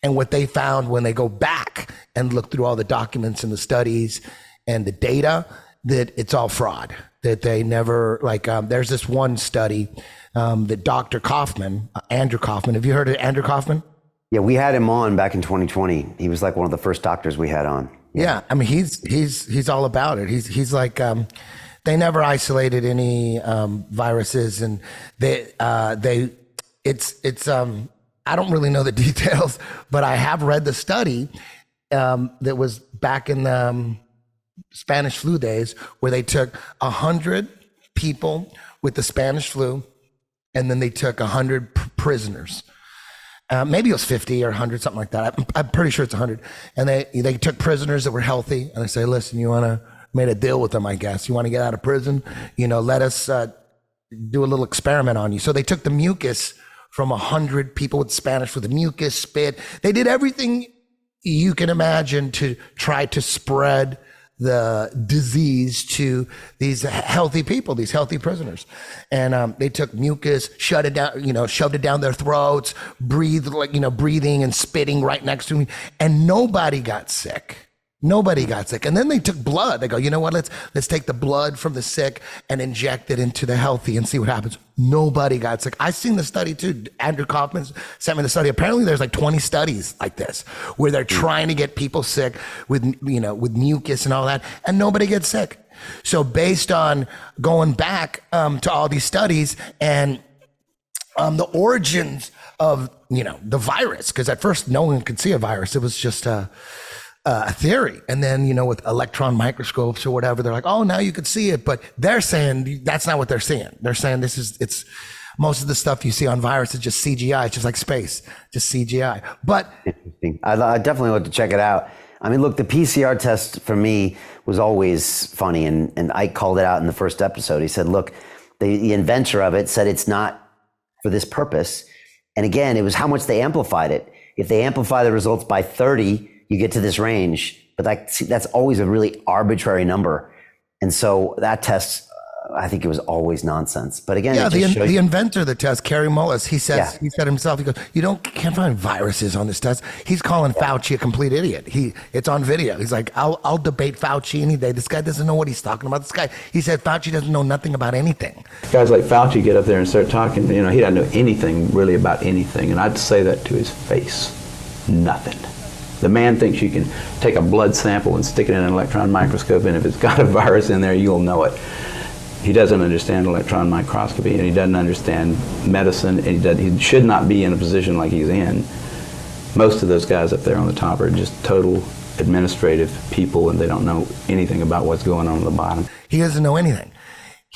And what they found when they go back and look through all the documents and the studies and the data, that it's all fraud, that they never, there's this one study that Dr. Kaufman, Andrew Kaufman, have you heard of Andrew Kaufman? Yeah, we had him on back in 2020. He was like one of the first doctors we had on. Yeah, I mean, he's all about it. He's like, they never isolated any viruses, and it's I don't really know the details, but I have read the study that was back in the Spanish flu days, where they took 100 people with the Spanish flu, and then they took 100 prisoners. Maybe it was 50 or 100, something like that. I'm pretty sure it's 100. And they took prisoners that were healthy, and they say, listen, you want to made a deal with them, I guess. You want to get out of prison? Let us do a little experiment on you. So they took the mucus from 100 people with Spanish flu, the mucus, spit. They did everything you can imagine to try to spread the disease to these healthy people, these healthy prisoners. And they took mucus, shut it down, shoved it down their throats, breathing and spitting right next to me. And nobody got sick. Nobody got sick. And then they took blood. They go, you know what? Let's take the blood from the sick and inject it into the healthy and see what happens. Nobody got sick. I've seen the study too. Andrew Kaufman sent me the study. Apparently there's like 20 studies like this where they're trying to get people sick with mucus and all that, and nobody gets sick. So based on going back to all these studies and the origins of, the virus, because at first no one could see a virus. It was just a theory. And then, with electron microscopes or whatever, they're like, oh, now you could see it. But they're saying that's not what they're seeing. They're saying it's most of the stuff you see on virus is just CGI. It's just like space, just CGI. But interesting. I definitely want to check it out. I mean, look, the PCR test for me was always funny. And Ike called it out in the first episode. He said, look, the inventor of it said it's not for this purpose. And again, it was how much they amplified it. If they amplify the results by 30, you get to this range, but that's always a really arbitrary number. And so that test, I think it was always nonsense. But again, yeah, the inventor of the test, Kerry Mullis, he said himself, he goes, can't find viruses on this test. He's calling Fauci a complete idiot. It's on video. He's like, I'll debate Fauci any day. This guy doesn't know what he's talking about. He said Fauci doesn't know nothing about anything. Guys like Fauci get up there and start talking, he doesn't know anything really about anything. And I'd say that to his face. Nothing. The man thinks you can take a blood sample and stick it in an electron microscope, and if it's got a virus in there, you'll know it. He doesn't understand electron microscopy, and he doesn't understand medicine, and he should not be in a position like he's in. Most of those guys up there on the top are just total administrative people, and they don't know anything about what's going on at the bottom. He doesn't know anything.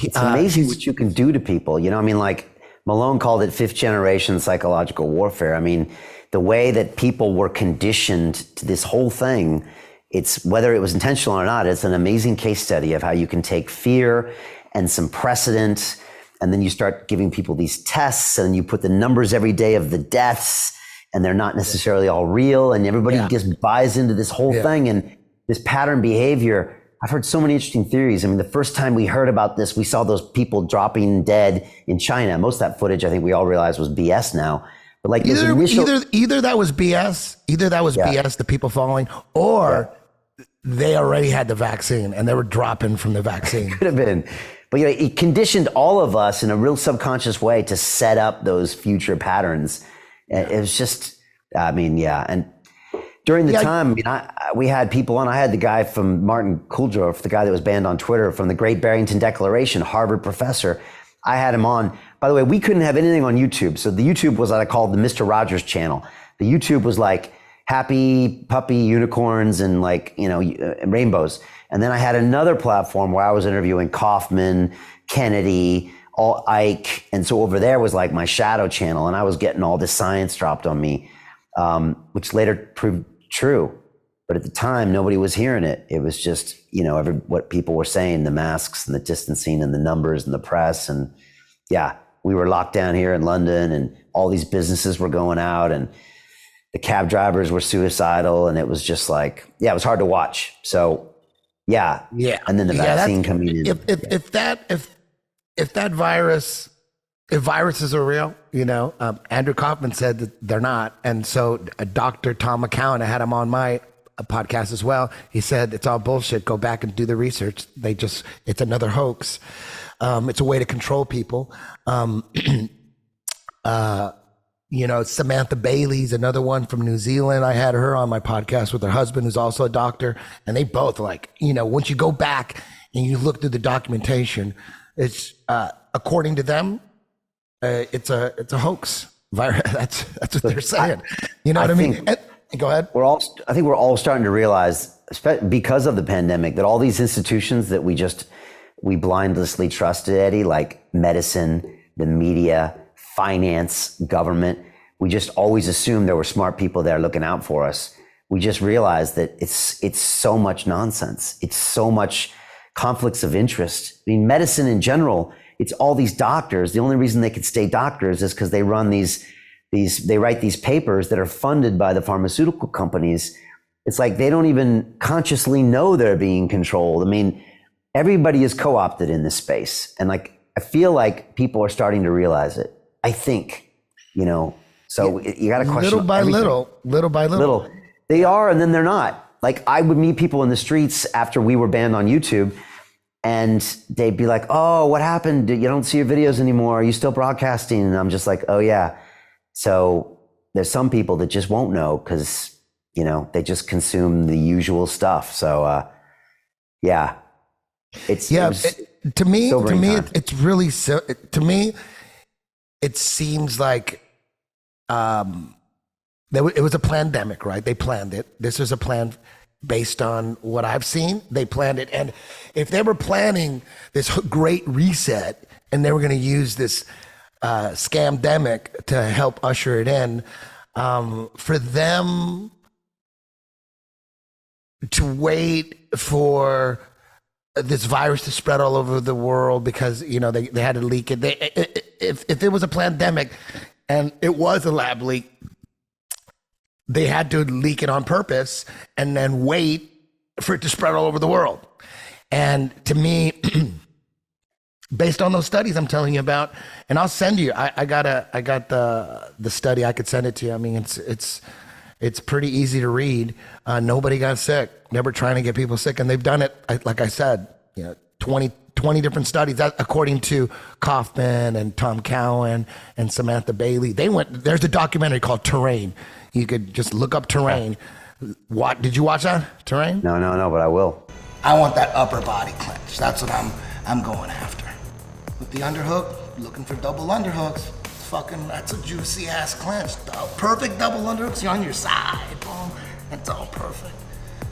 It's amazing what you can do to people. Like Malone called it 5th generation psychological warfare. I mean, the way that people were conditioned to this whole thing, it's whether it was intentional or not, it's an amazing case study of how you can take fear and some precedent, and then you start giving people these tests, and you put the numbers every day of the deaths, and they're not necessarily all real, and everybody just buys into this whole thing, and this pattern behavior. I've heard so many interesting theories. I mean, the first time we heard about this, we saw those people dropping dead in China. Most of that footage, I think we all realize, was BS now. But like either that was BS, BS, the people following, or they already had the vaccine and they were dropping from the vaccine. Could have been. But it conditioned all of us in a real subconscious way to set up those future patterns. It was just, and during the time, we had people on. I had the guy from Martin Kulldorff, the guy that was banned on Twitter from the Great Barrington Declaration, Harvard professor. I had him on. By the way, we couldn't have anything on YouTube. So the YouTube was what I called the Mr. Rogers channel. The YouTube was like happy puppy unicorns and rainbows. And then I had another platform where I was interviewing Kaufman, Kennedy, all Ike. And so over there was like my shadow channel, and I was getting all this science dropped on me, which later proved true. But at the time, nobody was hearing it. It was just, what people were saying, the masks and the distancing and the numbers and the press. And we were locked down here in London, and all these businesses were going out, and the cab drivers were suicidal. And it was just like, it was hard to watch. So, and then the vaccine coming in. If that virus if viruses are real, Andrew Kaufman said that they're not. And so Dr. Tom McCowan, I had him on my podcast as well. He said, it's all bullshit. Go back and do the research. It's another hoax. It's a way to control people. Samantha Bailey's another one from New Zealand. I had her on my podcast with her husband, who's also a doctor. And they both once you go back and you look through the documentation, it's, according to them, it's a hoax virus. That's what they're saying. You know what I mean? Go ahead. I think we're all starting to realize, because of the pandemic, that all these institutions that we blindlessly trusted, Eddie, like medicine, the media, finance, government, we just always assumed there were smart people there looking out for us. We just realized that it's so much nonsense. It's so much conflicts of interest. I mean, medicine in general, it's all these doctors. The only reason they could stay doctors is because they run they write these papers that are funded by the pharmaceutical companies. It's like they don't even consciously know they're being controlled. I mean, everybody is co-opted in this space. And I feel like people are starting to realize it. I think, so you got to question little by little. They are, and then they're not. Like, I would meet people in the streets after we were banned on YouTube, and they'd be like, oh, what happened? You don't see your videos anymore. Are you still broadcasting? And I'm just like, oh yeah. So there's some people that just won't know because, they just consume the usual stuff. So, yeah. To me, it's really, to me, it seems like it was a pandemic, right? They planned it. This was a plan based on what I've seen. They planned it. And if they were planning this great reset and they were going to use this scamdemic to help usher it in, for them to wait for this virus to spread all over the world because, they had to leak it. If it was a pandemic and it was a lab leak, they had to leak it on purpose and then wait for it to spread all over the world. And to me, based on those studies I'm telling you about, and I'll send you, I got the study, I could send it to you. I mean, it's pretty easy to read. Nobody got sick. They were trying to get people sick, and they've done it, like I said, 20 different studies, that, according to Kaufman and Tom Cowan and Samantha Bailey. There's a documentary called Terrain. You could just look up Terrain. Did you watch that, Terrain? No, but I will. I want that upper body clench. That's what I'm going after. With the underhook, looking for double underhooks. That's a juicy ass clench. Perfect double underhooks. You're on your side, boom. That's all perfect.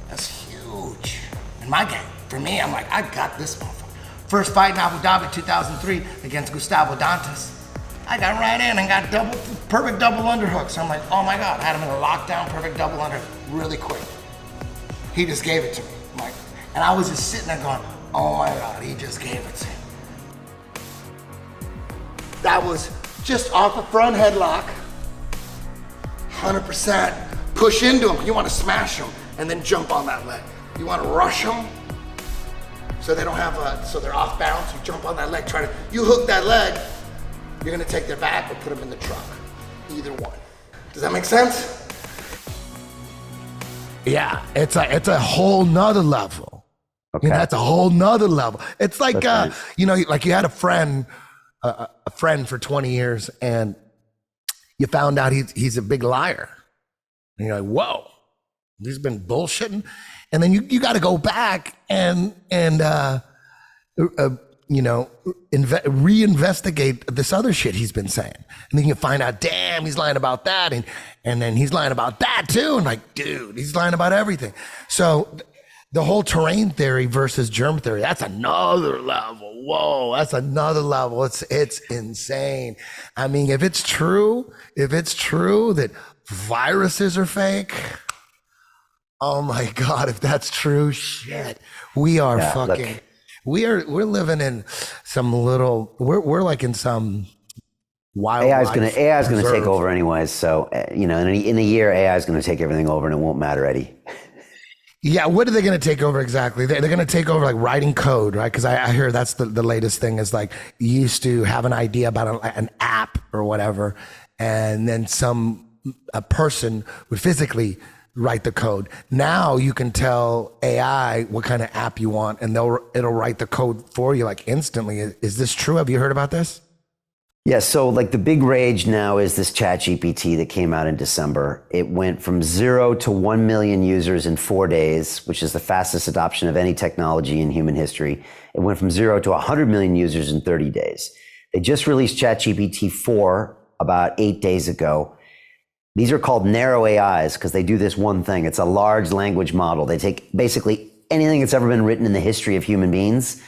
That's huge. In my game, for me, I'm like, I got this motherfucker. First fight in Abu Dhabi, 2003, against Gustavo Dantas. I got right in and got perfect double underhooks. I'm like, oh my God, I had him in a lockdown, perfect double underhook, really quick. He just gave it to me. And I was just sitting there going, oh my God, he just gave it to me. That was just off the front headlock, 100%. Push into him, you want to smash him, and then jump on that leg. You want to rush them, so they don't have so they're off balance. You jump on that leg, you hook that leg, you're gonna take their back or put them in the truck. Either one. Does that make sense? Yeah, it's a whole nother level. Okay. That's a whole nother level. It's like, like you had a friend for 20 years and you found out he's a big liar. And you're like, whoa, he's been bullshitting. And then you got to go back and reinvestigate this other shit he's been saying. And then you find out, damn, he's lying about that. And then he's lying about that too. And like, dude, he's lying about everything. So the whole terrain theory versus germ theory, that's another level. Whoa, that's another level. It's insane. I mean, if it's true that viruses are fake, oh my God, if that's true, shit, we are we're living in some little, we're like in some wild. AI's gonna take over anyways. So, in a year, AI is gonna take everything over and it won't matter, Eddie. Yeah, what are they going to take over exactly? They're going to take over like writing code, right? Because I hear that's the latest thing is like you used to have an idea about an app or whatever, and then a person would physically write the code. Now you can tell AI what kind of app you want, and it'll write the code for you like instantly. Is this true? Have you heard about this? Yeah, so like the big rage now is this ChatGPT that came out in December. It went from 0 to 1 million users in 4 days, which is the fastest adoption of any technology in human history. It went from 0 to 100 million users in 30 days. They just released ChatGPT 4 about 8 days ago. These are called narrow AIs because they do this one thing. It's a large language model. They take basically anything that's ever been written in the history of human beings.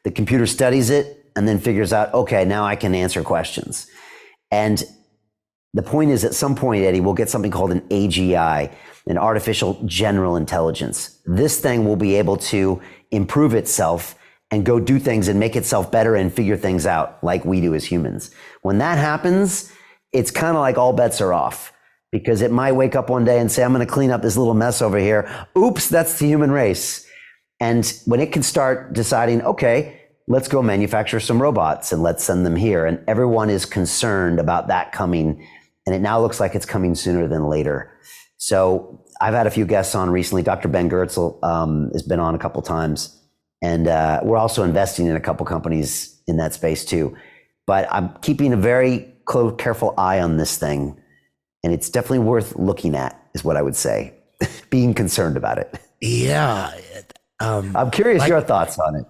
The computer studies it and then figures out, okay, now I can answer questions. And the point is, at some point, Eddie, we'll get something called an AGI, an artificial general intelligence. This thing will be able to improve itself and go do things and make itself better and figure things out like we do as humans. When that happens, it's kind of like all bets are off, because it might wake up one day and say, I'm going to clean up this little mess over here. Oops, that's the human race. And when it can start deciding, okay, let's go manufacture some robots and let's send them here. And everyone is concerned about that coming. And it now looks like it's coming sooner than later. So I've had a few guests on recently. Dr. Ben Goertzel has been on a couple times. And we're also investing in a couple companies in that space too. But I'm keeping a very close, careful eye on this thing. And it's definitely worth looking at, is what I would say. Being concerned about it. Yeah. I'm curious your thoughts on it.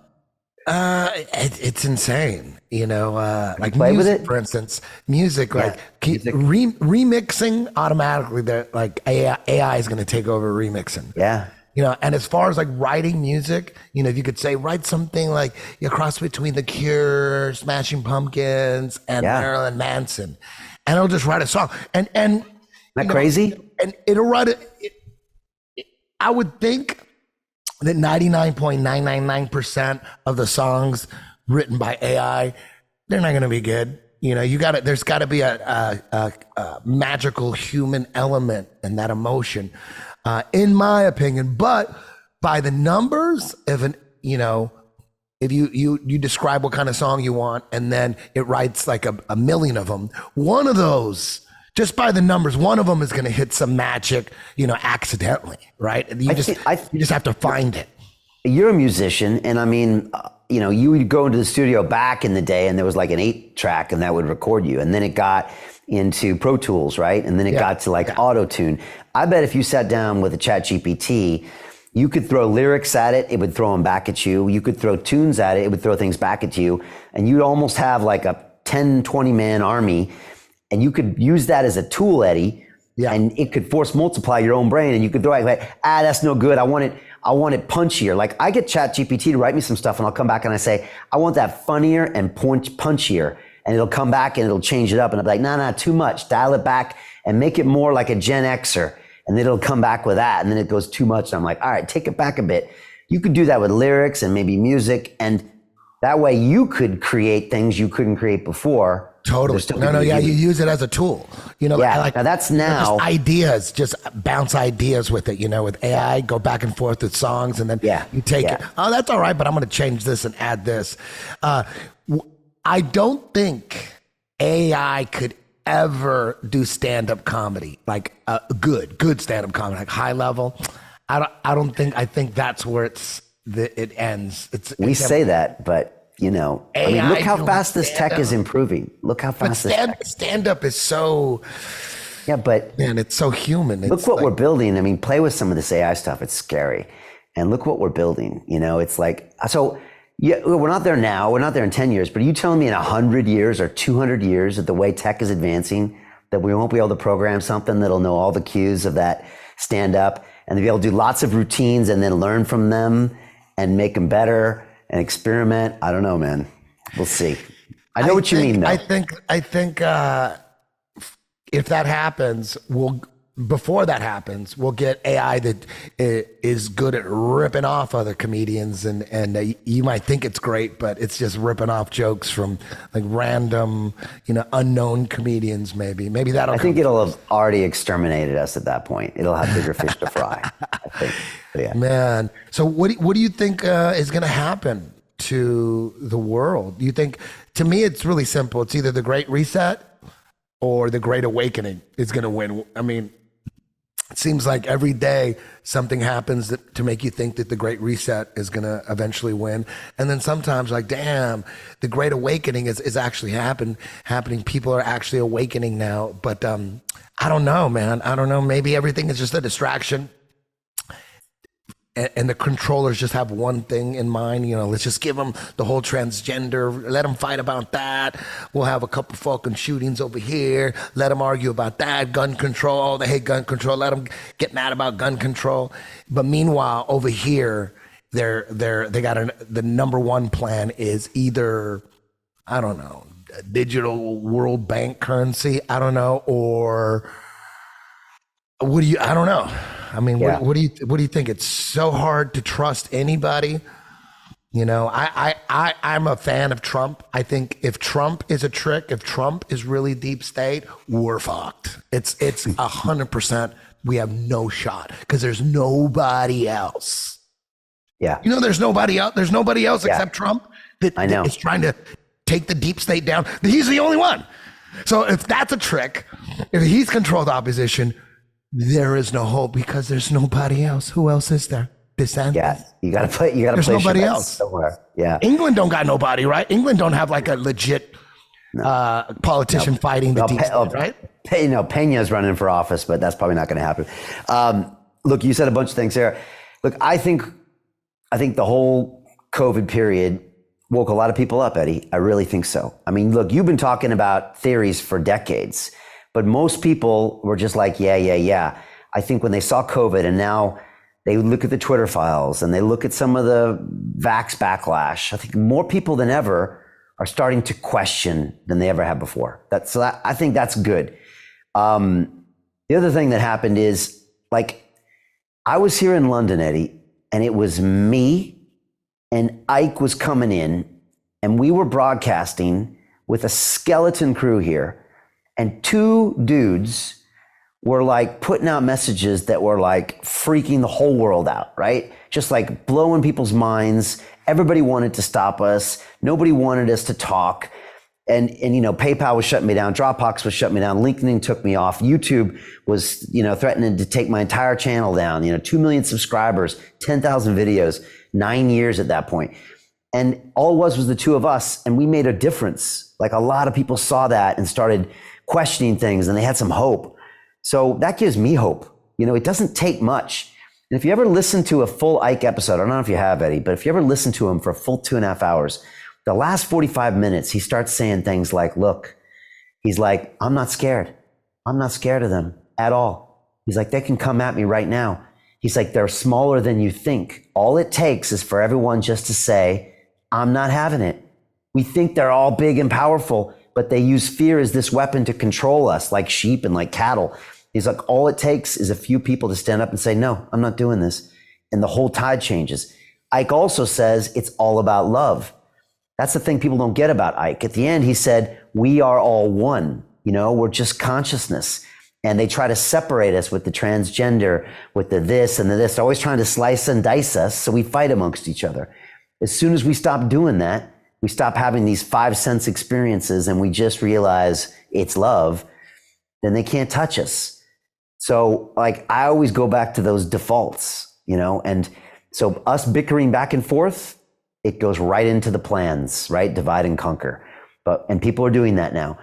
It's insane, like play music, with it? for instance, music, like remixing automatically. That like AI is going to take over remixing. Yeah. And as far as like writing music, if you could say write something like a cross between The Cure, Smashing Pumpkins, and Marilyn Manson, and it'll just write a song. And Isn't that crazy? And it'll write it. I would think that 99.999% of the songs written by AI, they're not going to be good. There's got to be a magical human element in that emotion, in my opinion. But by the numbers, if you describe what kind of song you want, and then it writes like a million of them, one of those, just by the numbers, one of them is going to hit some magic, accidentally, right? You just have to find it. You're a musician, and I mean, you would go into the studio back in the day, and there was like an 8-track, and that would record you, and then it got into Pro Tools, right? And then it got to like auto-tune. I bet if you sat down with a ChatGPT, you could throw lyrics at it, it would throw them back at you. You could throw tunes at it, it would throw things back at you, and you'd almost have like a 10, 20-man army. And you could use that as a tool, Eddie, and it could force multiply your own brain. And you could throw it like, that's no good. I want it punchier. Like I get ChatGPT to write me some stuff, and I'll come back and I say, I want that funnier and punchier. And it'll come back and it'll change it up. And I'll be like, nah, too much. Dial it back and make it more like a Gen Xer. And then it'll come back with that. And then it goes too much. And I'm like, all right, take it back a bit. You could do that with lyrics and maybe music. And that way you could create things you couldn't create before. Totally. You use it as a tool. Now that's now. Just ideas, just bounce ideas with it, with AI, go back and forth with songs, and then you take it. Oh, that's all right, but I'm going to change this and add this. I don't think AI could ever do stand-up comedy, like good stand-up comedy, like high level. I think that's where it ends. We say that, but look how fast this tech is improving. Look how fast stand-up is so. Yeah, but man, it's so human. Look what we're building. I mean, play with some of this AI stuff. It's scary, and look what we're building. It's like so. Yeah, we're not there now. We're not there in 10 years. But are you telling me in 100 years or 200 years that the way tech is advancing, that we won't be able to program something that'll know all the cues of that stand-up, and to be able to do lots of routines and then learn from them and make them better? And experiment. I don't know, man. We'll see. I know what you mean, though. I think if that happens, before that happens, we'll get AI that is good at ripping off other comedians, and you might think it's great, but it's just ripping off jokes from like random, unknown comedians. Maybe that'll. I think it'll have already exterminated us at that point. It'll have bigger fish to fry. I think Yeah. Man, so what do you think is going to happen to the world? Do you think? To me, it's really simple. It's either the Great Reset or the Great Awakening is going to win. I mean, it seems like every day something happens to make you think that the Great Reset is going to eventually win. And then sometimes like, damn, the Great Awakening is actually happening. People are actually awakening now. But I don't know, man. I don't know. Maybe everything is just a distraction. And the controllers just have one thing in mind, let's just give them the whole transgender, let them fight about that. We'll have a couple fucking shootings over here. Let them argue about that. Gun control, they hate gun control. Let them get mad about gun control. But meanwhile, over here, they got the number one plan is either, I don't know, digital World Bank currency, I don't know, or I don't know. I mean, Yeah. what do you think? It's so hard to trust anybody. I'm a fan of Trump. I think if Trump is a trick, if Trump is really deep state, we're fucked. It's 100%. We have no shot because there's nobody else. Yeah. There's nobody else. There's nobody else except Trump that is trying to take the deep state down. He's the only one. So if that's a trick, if he's controlled opposition, there is no hope because there's nobody else. Who else is there? DeSantis. Yeah, you gotta play. There's nobody else somewhere. Yeah, England don't got nobody, right? England don't have like a legit politician fighting the deep state, right? Peña's running for office, but that's probably not going to happen. Look, you said a bunch of things there. Look, I think the whole COVID period woke a lot of people up, Eddie. I really think so. I mean, look, you've been talking about theories for decades. But most people were just like, yeah. I think when they saw COVID and now they look at the Twitter files and they look at some of the vax backlash, I think more people than ever are starting to question than they ever have before. I think that's good. The other thing that happened is, like, I was here in London, Eddie, and it was me and Ike was coming in and we were broadcasting with a skeleton crew here. And two dudes were like putting out messages that were like freaking the whole world out, right? Just like blowing people's minds. Everybody wanted to stop us. Nobody wanted us to talk. And PayPal was shutting me down. Dropbox was shutting me down. LinkedIn took me off. YouTube was, threatening to take my entire channel down. 2 million subscribers, 10,000 videos, 9 years at that point. And all it was the two of us. And we made a difference. Like a lot of people saw that and started questioning things and they had some hope. So that gives me hope. It doesn't take much. And if you ever listen to a full Ike episode, I don't know if you have, Eddie, but if you ever listen to him for a full 2.5 hours, the last 45 minutes, he starts saying things like, look, he's like, I'm not scared. I'm not scared of them at all. He's like, they can come at me right now. He's like, they're smaller than you think. All it takes is for everyone just to say, I'm not having it. We think they're all big and powerful, but they use fear as this weapon to control us like sheep and like cattle. He's like, all it takes is a few people to stand up and say, no, I'm not doing this. And the whole tide changes. Ike also says it's all about love. That's the thing people don't get about Ike. At the end, he said, we are all one. We're just consciousness. And they try to separate us with the transgender, with the this and the this. They're always trying to slice and dice us. So we fight amongst each other. As soon as we stop doing that, we stop having these 5 sense experiences and we just realize it's love, then they can't touch us. So like, I always go back to those defaults, and so us bickering back and forth, it goes right into the plans, right? Divide and conquer. And people are doing that now.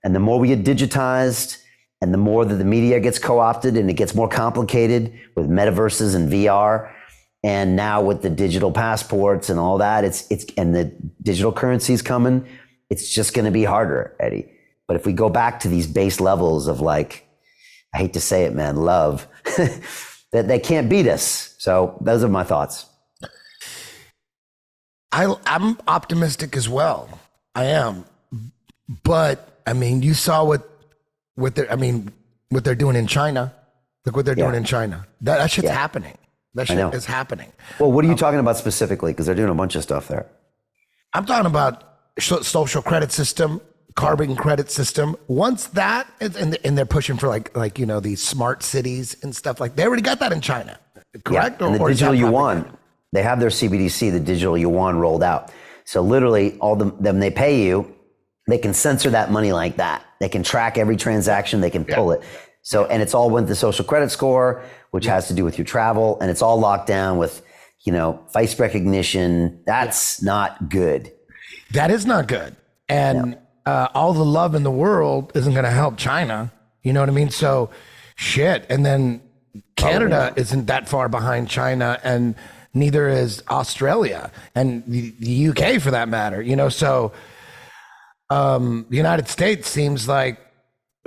And the more we get digitized and the more that the media gets co-opted and it gets more complicated with metaverses and VR, and now with the digital passports and all that, it's and the digital currency's coming, it's just going to be harder, Eddie. But if we go back to these base levels of like, I hate to say it, man, love, that they can't beat us. So those are my thoughts. I'm optimistic as well. I am. But I mean, you saw what they're doing in China. Look what they're doing in China. That shit's happening. That shit is happening. Well, what are you talking about specifically? Because they're doing a bunch of stuff there. I'm talking about social credit system, carbon credit system. Once that is, and they're pushing for like these smart cities and stuff like, they already got that in China. correct? And the Or is that digital propaganda? yuan, they have their CBDC, the digital yuan rolled out. So literally all them they pay you, they can censor that money like that. They can track every transaction, they can pull it. So, and it's all with the social credit score, which has to do with your travel, and it's all locked down with, face recognition. That's not good. That is not good. And all the love in the world isn't going to help China. You know what I mean? So shit. And then Canada isn't that far behind China, and neither is Australia and the UK for that matter. So the United States seems like,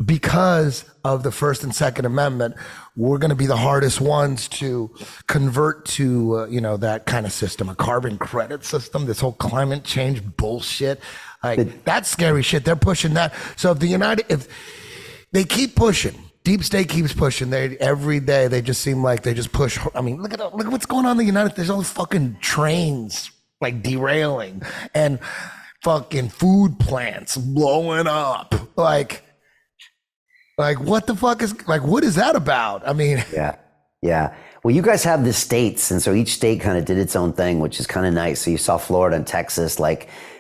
because of the First and Second Amendment, we're going to be the hardest ones to convert to, that kind of system, a carbon credit system, this whole climate change bullshit. That's scary shit. They're pushing that. So if they keep pushing, Deep State keeps pushing, every day they just seem like they just push. I mean, look at what's going on in the United States. There's all these fucking trains like derailing and fucking food plants blowing up. Like what the fuck what is that about? I mean, yeah. Well, you guys have the states, and so each state kind of did its own thing, which is kind of nice. So you saw Florida and Texas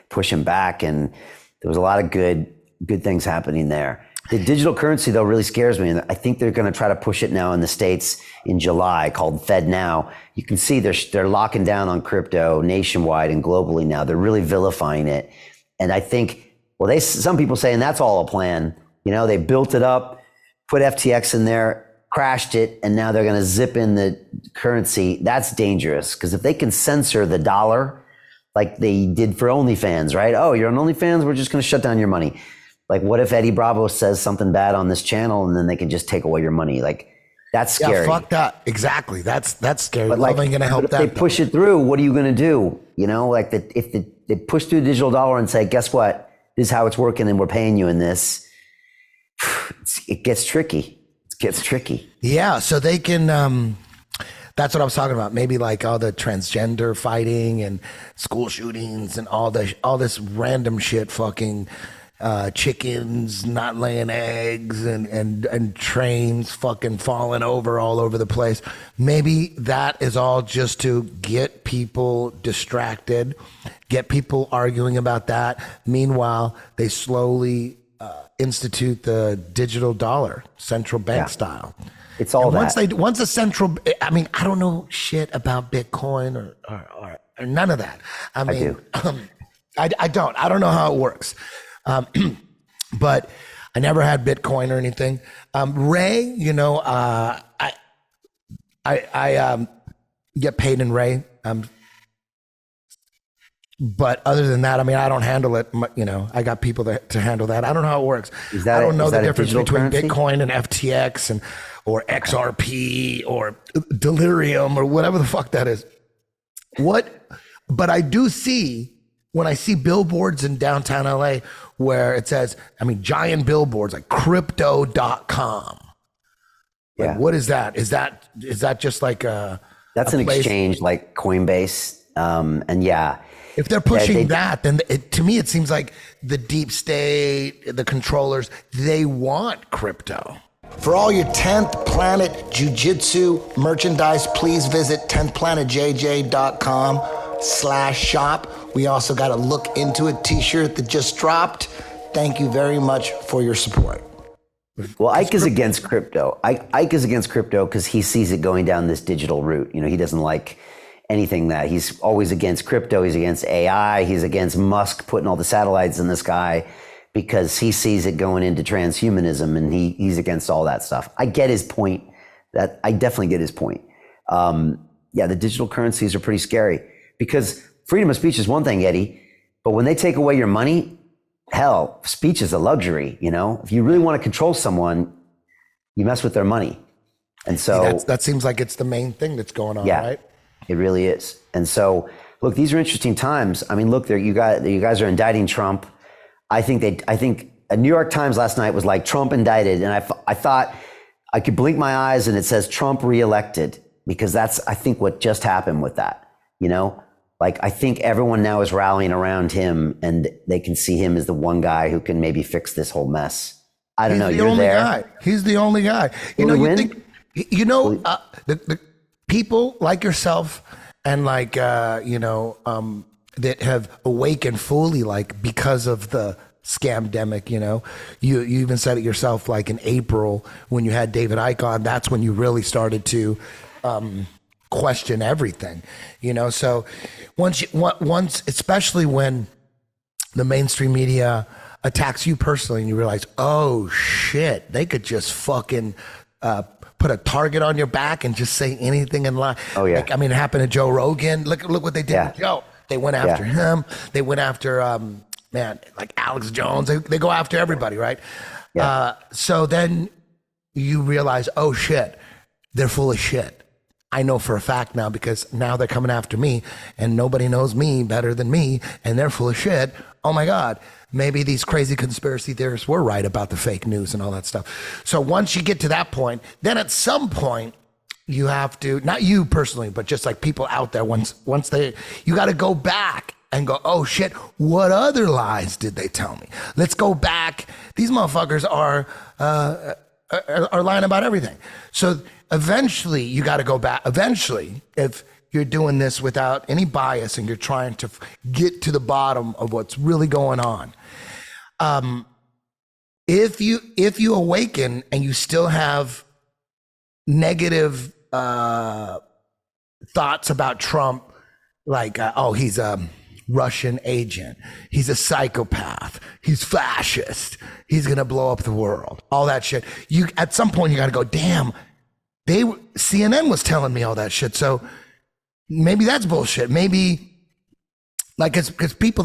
pushing back, and there was a lot of good things happening there. The digital currency though really scares me, and I think they're going to try to push it now in the states in July, called Fed Now. You can see they're locking down on crypto nationwide and globally now. They're really vilifying it, and I think some people saying that's all a plan. They built it up, put FTX in there, crashed it, and now they're going to zip in the currency. That's dangerous, because if they can censor the dollar like they did for OnlyFans, right? Oh, you're on OnlyFans, we're just going to shut down your money. Like, what if Eddie Bravo says something bad on this channel and then they can just take away your money? Like, that's scary. Yeah, fuck that. Exactly. That's scary. But Love ain't going to help that. If they push it through, what are you going to do? If they push through the digital dollar and say, guess what? This is how it's working and we're paying you in this. It gets tricky. Yeah, so they can, that's what I was talking about. Maybe like all the transgender fighting and school shootings and all this random shit, fucking chickens not laying eggs and trains fucking falling over all over the place. Maybe that is all just to get people distracted, get people arguing about that. Meanwhile, they slowly institute the digital dollar, central bank style. It's all that. Once a central, I mean, I don't know shit about Bitcoin or none of that. I mean, I don't know how it works. But I never had Bitcoin or anything. Ray, I get paid in Ray. But other than that, I mean, I don't handle it. I got people to handle that. I don't know how it works. I don't know the difference between Bitcoin and FTX or XRP or Delirium or whatever the fuck that is. But I do see, when I see billboards in downtown LA where it says, giant billboards like crypto.com. Like, what is that? Is that just like that's an exchange like Coinbase? And yeah. If they're pushing that, then to me, it seems like the deep state, the controllers, they want crypto. For all your 10th Planet Jiu-Jitsu merchandise, please visit 10thplanetjj.com/shop. We also got a Look Into It t-shirt that just dropped. Thank you very much for your support. Well, Ike is against crypto. Ike is against crypto because he sees it going down this digital route. He doesn't like anything that. He's always against crypto. He's against AI. He's against Musk putting all the satellites in the sky because he sees it going into transhumanism, and he's against all that stuff. I get his point. I definitely get his point. The digital currencies are pretty scary because freedom of speech is one thing, Eddie, but when they take away your money, hell, speech is a luxury. If you really want to control someone, you mess with their money. And so that seems like it's the main thing that's going on, right? It really is. And so, look, these are interesting times. I mean, look, you guys are indicting Trump. I think a New York Times last night was like, Trump indicted. And I thought I could blink my eyes and it says Trump reelected, because that's, I think, what just happened with that. I think everyone now is rallying around him and they can see him as the one guy who can maybe fix this whole mess. I don't know. You're there. He's the only guy. people like yourself and like, that have awakened fully, like because of the scamdemic, you even said it yourself, like in April when you had David Icke on, that's when you really started to question everything, so once, especially when the mainstream media attacks you personally and you realize, oh shit, they could just fucking put a target on your back and just say anything and lie. Oh yeah. Like, it happened to Joe Rogan. Look what they did with Joe. They went after him. They went after like Alex Jones. They go after everybody, right? Yeah. So then you realize, oh shit, they're full of shit. I know for a fact now because now they're coming after me and nobody knows me better than me and they're full of shit. Oh my God, maybe these crazy conspiracy theorists were right about the fake news and all that stuff. So once you get to that point, then at some point you have to, not you personally, but just like people out there, once you got to go back and go, oh shit, what other lies did they tell me? Let's go back. These motherfuckers are lying about everything. So eventually you got to go back. Eventually, if you're doing this without any bias and you're trying to get to the bottom of what's really going on, if you awaken and you still have negative thoughts about Trump, like, oh, he's a Russian agent, he's a psychopath, he's fascist, he's gonna blow up the world, all that shit, you at some point you gotta go, damn, CNN was telling me all that shit, so maybe that's bullshit. Maybe like because people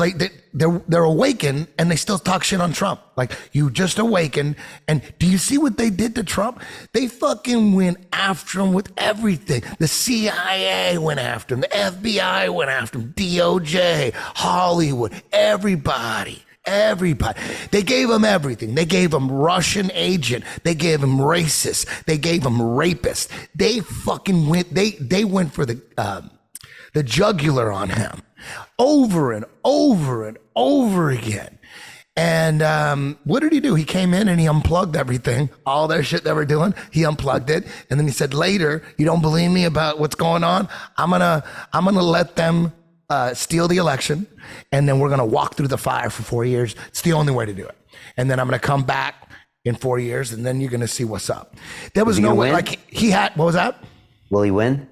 they're awakened and they still talk shit on Trump. Like, you just awakened, and do you see what they did to Trump? They fucking went after him with everything. The CIA went after him, the FBI went after him, DOJ, Hollywood, everybody. They gave him everything. They gave him Russian agent. They gave him racist. They gave him rapist. They fucking went. They went for the jugular on him over and over and over again. And what did he do? He came in and he unplugged everything, all their shit they were doing. He unplugged it, and then he said, "Later, you don't believe me about what's going on? I'm gonna let them steal the election, and then we're gonna walk through the fire for 4 years. It's the only way to do it. And then I'm gonna come back in 4 years, and then you're gonna see what's up." There was no way. Like, he had. What was that? Will he win?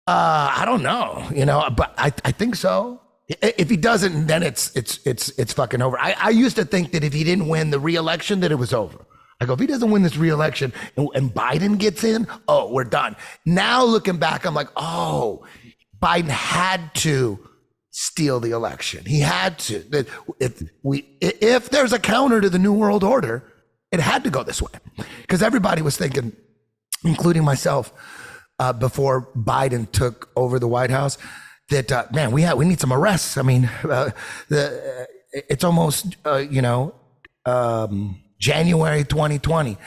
I don't know, but I think so. If he doesn't, then it's fucking over. I used to think that if he didn't win the re-election, that it was over. I go, if he doesn't win this re-election and Biden gets in, oh, we're done. Now looking back, I'm like, oh, Biden had to steal the election. He had to. If there's a counter to the New World Order, it had to go this way, because everybody was thinking, including myself, before Biden took over the White House, that man, we need some arrests. I mean, it's almost January 2020.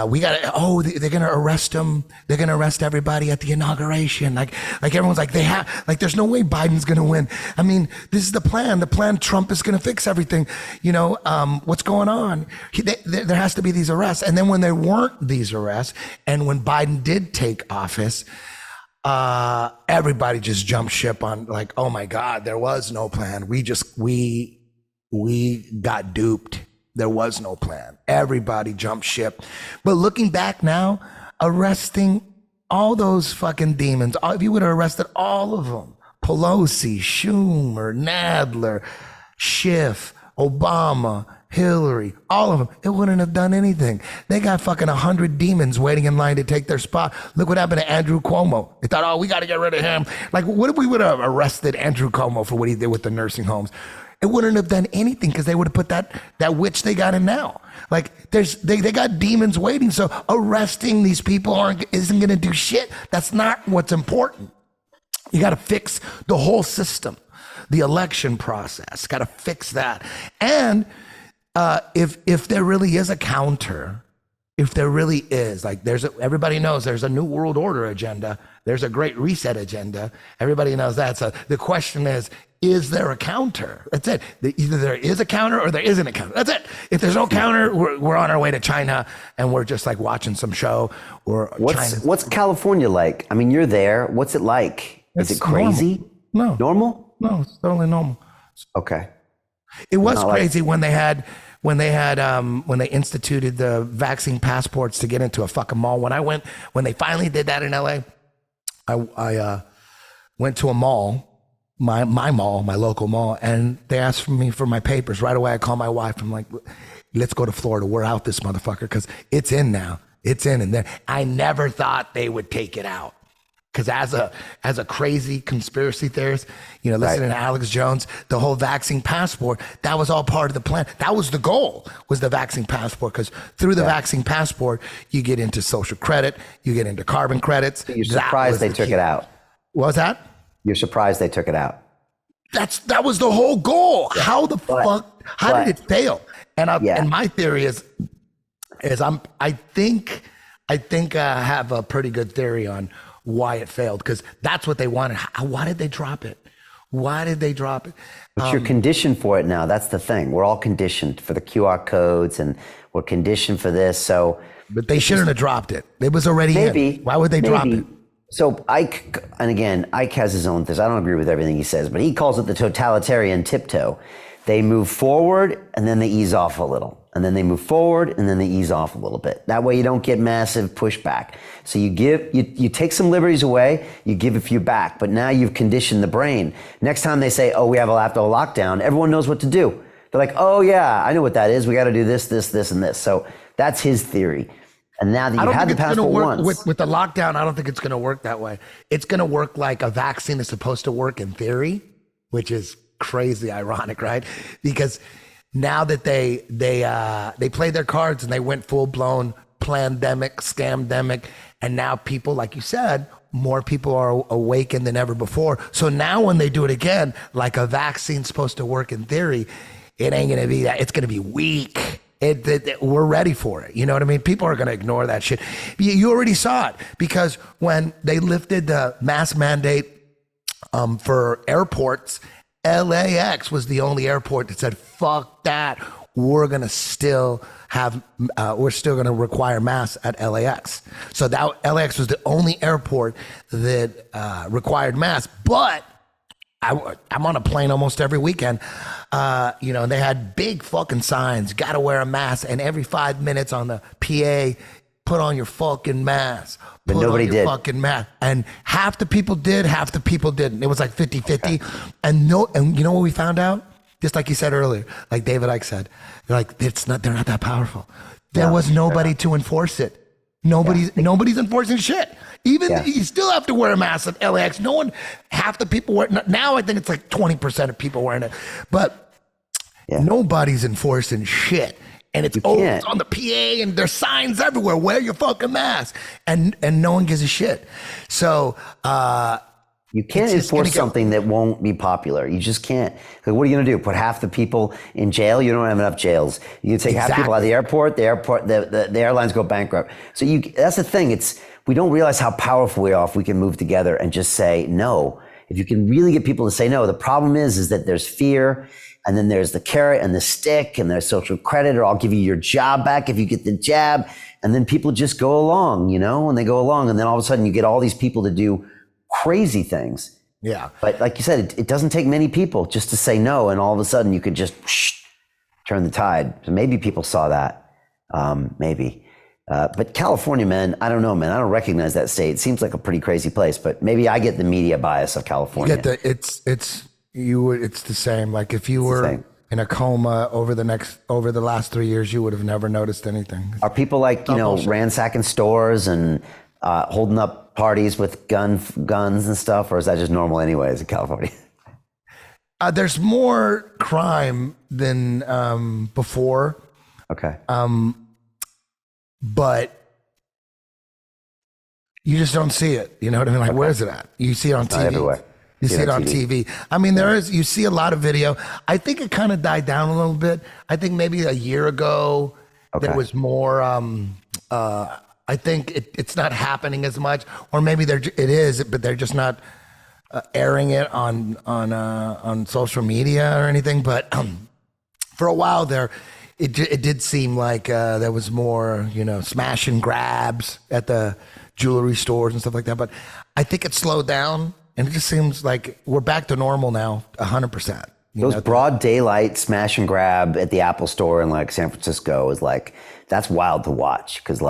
We got they're gonna arrest him. They're gonna arrest everybody at the inauguration. Like everyone's like, there's no way Biden's gonna win. I mean, this is the plan. The plan, Trump is gonna fix everything. What's going on? There has to be these arrests. And then when there weren't these arrests, and when Biden did take office, everybody just jumped ship on, like, oh my God, there was no plan. We got duped. There was no plan. Everybody jumped ship. But looking back now, arresting all those fucking demons, if you would have arrested all of them, Pelosi, Schumer, Nadler, Schiff, Obama, Hillary, all of them, it wouldn't have done anything. They got fucking 100 demons waiting in line to take their spot. Look what happened to Andrew Cuomo. They thought, oh, we got to get rid of him. Like, what if we would have arrested Andrew Cuomo for what he did with the nursing homes? It wouldn't have done anything, because they would have put that witch they got in now. Like, they got demons waiting. So arresting these people isn't going to do shit. That's not what's important. You got to fix the whole system, the election process. Got to fix that. And if there really is a counter, if there really is, like, everybody knows there's a New World Order agenda. There's a Great Reset agenda. Everybody knows that. So the question is is there a counter? That's it. Either there is a counter or there isn't a counter. That's it. If there's no counter, we're on our way to China and we're just like watching some show or China. What's California like? I mean, you're there. What's it like? Is it crazy? Normal. No. Normal? No, it's totally normal. Okay. It was crazy when they instituted the vaccine passports to get into a fucking mall. When they finally did that in LA, I went to a mall, my mall, my local mall, and they asked me for my papers. Right away, I called my wife. I'm like, let's go to Florida. We're out this motherfucker because it's in now. It's in. And then I never thought they would take it out. Because as a crazy conspiracy theorist, listening to Alex Jones, the whole vaccine passport, that was all part of the plan. That was the goal, was the vaccine passport. Because through the vaccine passport, you get into social credit, you get into carbon credits. So you're surprised they took it out. What was that? You're surprised they took it out. That was the whole goal. Yeah. How the fuck? How did it fail? And my theory is I think I have a pretty good theory on why it failed, because that's what they wanted. Why did they drop it? But you're conditioned for it now. That's the thing. We're all conditioned for the QR codes, and we're conditioned for this. But they shouldn't have dropped it. It was already in. Why would they drop it? So Ike has his own things. I don't agree with everything he says, but he calls it the totalitarian tiptoe. They move forward and then they ease off a little. And then they move forward and then they ease off a little bit. That way you don't get massive pushback. So you take some liberties away, you give a few back, but now you've conditioned the brain. Next time they say, we have a lockdown, everyone knows what to do. They're like, oh yeah, I know what that is. We got to do this, this, this, and this. So that's his theory. And now that you've had the passport once. With the lockdown, I don't think it's going to work that way. It's going to work like a vaccine is supposed to work in theory, which is crazy ironic, right? Because now that they played their cards and they went full-blown plandemic, scamdemic, and now people, like you said, more people are awakened than ever before. So now when they do it again, like a vaccine's supposed to work in theory, it ain't going to be that. It's going to be weak. We're ready for it. You know what I mean? People are going to ignore that shit. You already saw it, because when they lifted the mask mandate for airports, LAX was the only airport that said, fuck that. We're going to still require masks at LAX. So that LAX was the only airport that required masks. But I'm on a plane almost every weekend, and they had big fucking signs, gotta wear a mask, and every 5 minutes on the PA, put on your fucking mask. But nobody did. Fucking mask. And half the people did, half the people didn't. It was like 50-50. Okay. And you know what we found out? Just like you said earlier, like David Icke said, they're not that powerful. There was nobody to enforce it. Nobody's enforcing shit. Even you still have to wear a mask at LAX. Half the people wear it. Now I think it's like 20% of people wearing it. But nobody's enforcing shit. And it's on the PA, and there's signs everywhere. Wear your fucking mask. And no one gives a shit. So you can't enforce something that won't be popular. You just can't. Like, what are you going to do? Put half the people in jail? You don't have enough jails. You can take half the people out of the airport. The airlines go bankrupt. So that's the thing. We don't realize how powerful we are if we can move together and just say no. If you can really get people to say no. The problem is that there's fear, and then there's the carrot and the stick, and there's social credit, or I'll give you your job back if you get the jab. And then people just go along, and they go along, and then all of a sudden you get all these people to do crazy things. Yeah. But like you said, it doesn't take many people just to say no, and all of a sudden you could just turn the tide. So maybe people saw that. Maybe. But California, man, I don't know, man. I don't recognize that state. It seems like a pretty crazy place, but maybe I get the media bias of California. It's the same. Like if you were in a coma over the last 3 years, you would have never noticed anything. Are people ransacking stores and holding up parties with guns and stuff, or is that just normal anyways in California? There's more crime than before. Okay. But you just don't see it. You know what I mean? Like, where is it at? You see it on TV. Everywhere. You see it on TV. I mean, you see a lot of video. I think it kind of died down a little bit. I think maybe a year ago, there was more, I think it's not happening as much, or maybe it is, but they're just not airing it on social media or anything, but for a while there, it did seem like there was more, smash and grabs at the jewelry stores and stuff like that. But I think it slowed down, and it just seems like we're back to normal now, 100%. Those broad daylight smash and grab at the Apple store in like San Francisco is like, that's wild to watch because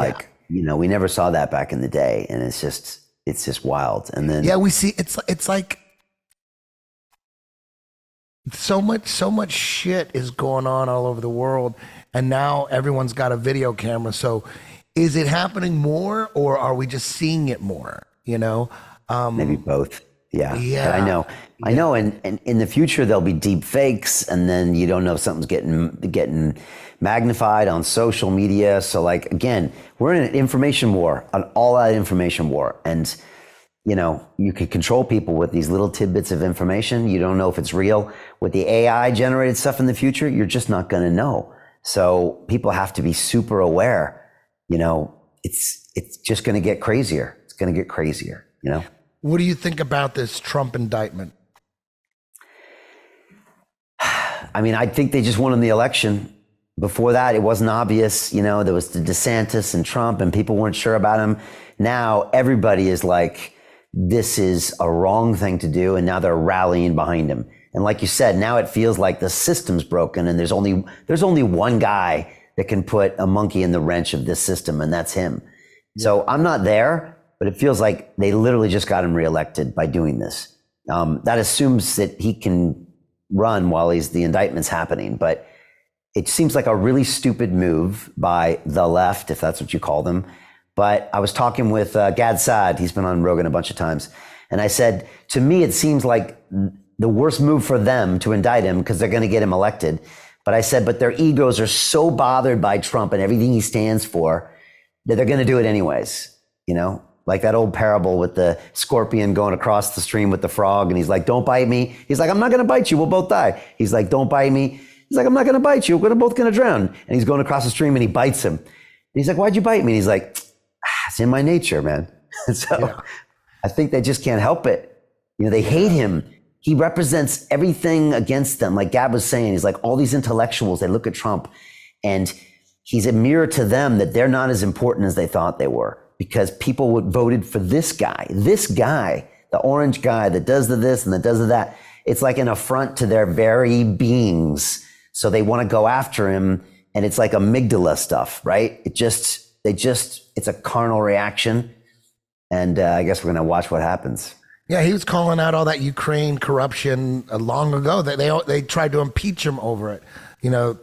we never saw that back in the day, and it's just wild. And then we see it's like so much shit is going on all over the world, and now everyone's got a video camera. So is it happening more, or are we just seeing it more? Maybe both. Yeah. Yeah. But I know. And in the future, there'll be deep fakes, and then you don't know if something's getting magnified on social media. So like, again, we're in an information war, an all out information war. And, you can control people with these little tidbits of information. You don't know if it's real. With the AI generated stuff in the future, you're just not going to know. So people have to be super aware. It's just going to get crazier. It's going to get crazier, What do you think about this Trump indictment? I mean, I think they just won the election. Before that, it wasn't obvious. There was the DeSantis and Trump, and people weren't sure about him. Now everybody is like, this is a wrong thing to do, and now they're rallying behind him. And like you said, now it feels like the system's broken, and there's only one guy that can put a monkey in the wrench of this system, and that's him. Yeah. So I'm not there, but it feels like they literally just got him reelected by doing this. That assumes that he can run while the indictment's happening, but it seems like a really stupid move by the left, if that's what you call them. But I was talking with Gad Saad. He's been on Rogan a bunch of times. And I said, to me, it seems like the worst move for them to indict him because they're going to get him elected. But I said, but their egos are so bothered by Trump and everything he stands for that they're going to do it anyways. Like that old parable with the scorpion going across the stream with the frog. And he's like, don't bite me. He's like, I'm not going to bite you. We'll both die. He's like, don't bite me. He's like, I'm not going to bite you. We're both going to drown. And he's going across the stream and he bites him. And he's like, why'd you bite me? And he's like, it's in my nature, man. So I think they just can't help it. They hate him. He represents everything against them. Like Gab was saying, he's like all these intellectuals, they look at Trump and he's a mirror to them that they're not as important as they thought they were because people voted for this guy, the orange guy that does the this and that does the that. It's like an affront to their very beings. So they want to go after him, and it's like amygdala stuff, right? It's a carnal reaction. And I guess we're going to watch what happens. Yeah, he was calling out all that Ukraine corruption long ago. They tried to impeach him over it.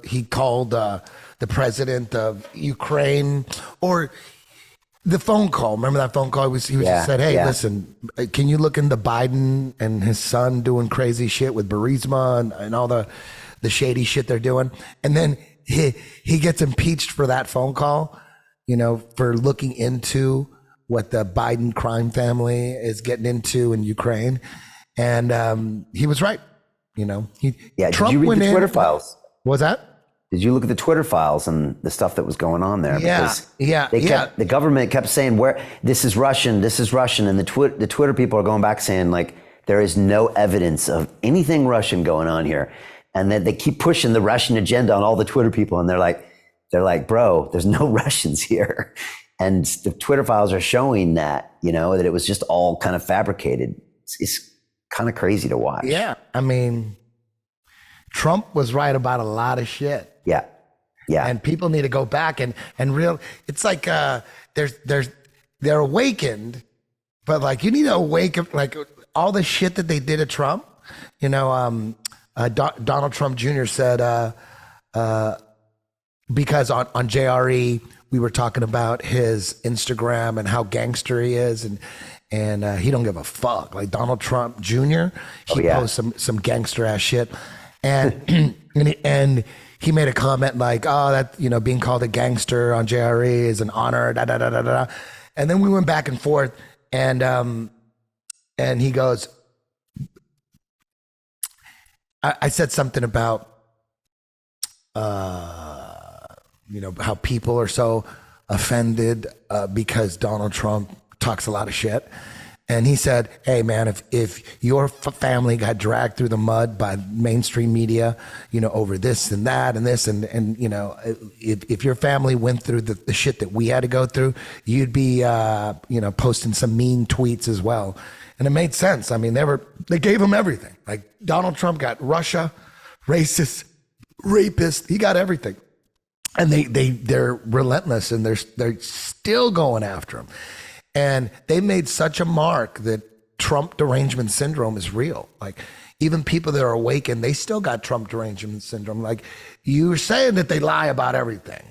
He called the president of Ukraine, or the phone call. Remember that phone call? He said, hey, listen, can you look into Biden and his son doing crazy shit with Burisma and all the shady shit they're doing? And then he gets impeached for that phone call, for looking into what the Biden crime family is getting into in Ukraine. And he was right. Trump Trump did you read the Twitter files? What was that? Did you look at the Twitter files and the stuff that was going on there? Because the government kept saying, this is Russian, and the Twitter people are going back saying like, there is no evidence of anything Russian going on here. And then they keep pushing the Russian agenda on all the Twitter people. And they're like, bro, there's no Russians here. And the Twitter files are showing that, that it was just all kind of fabricated. It's kind of crazy to watch. Yeah. I mean, Trump was right about a lot of shit. Yeah. Yeah. And people need to go back and it's like, they're awakened, but like, you need to awaken, like all the shit that they did to Trump, Donald Trump Jr. said, because on JRE, we were talking about his Instagram and how gangster he is, and he don't give a fuck. Like Donald Trump Jr., he posts some gangster ass shit, and and he made a comment like, "Oh, that being called a gangster on JRE is an honor." Da da da da da. And then we went back and forth, and he goes, I said something about how people are so offended because Donald Trump talks a lot of shit. And he said, hey, man, if your family got dragged through the mud by mainstream media, over this and that and this, and if your family went through the shit that we had to go through, you'd be, posting some mean tweets as well. And it made sense. I mean, they gave him everything. Like Donald Trump got Russia, racist, rapist. He got everything. And they're relentless, and they're still going after him. And they made such a mark that Trump derangement syndrome is real. Like even people that are awakened, they still got Trump derangement syndrome. Like you're saying that they lie about everything,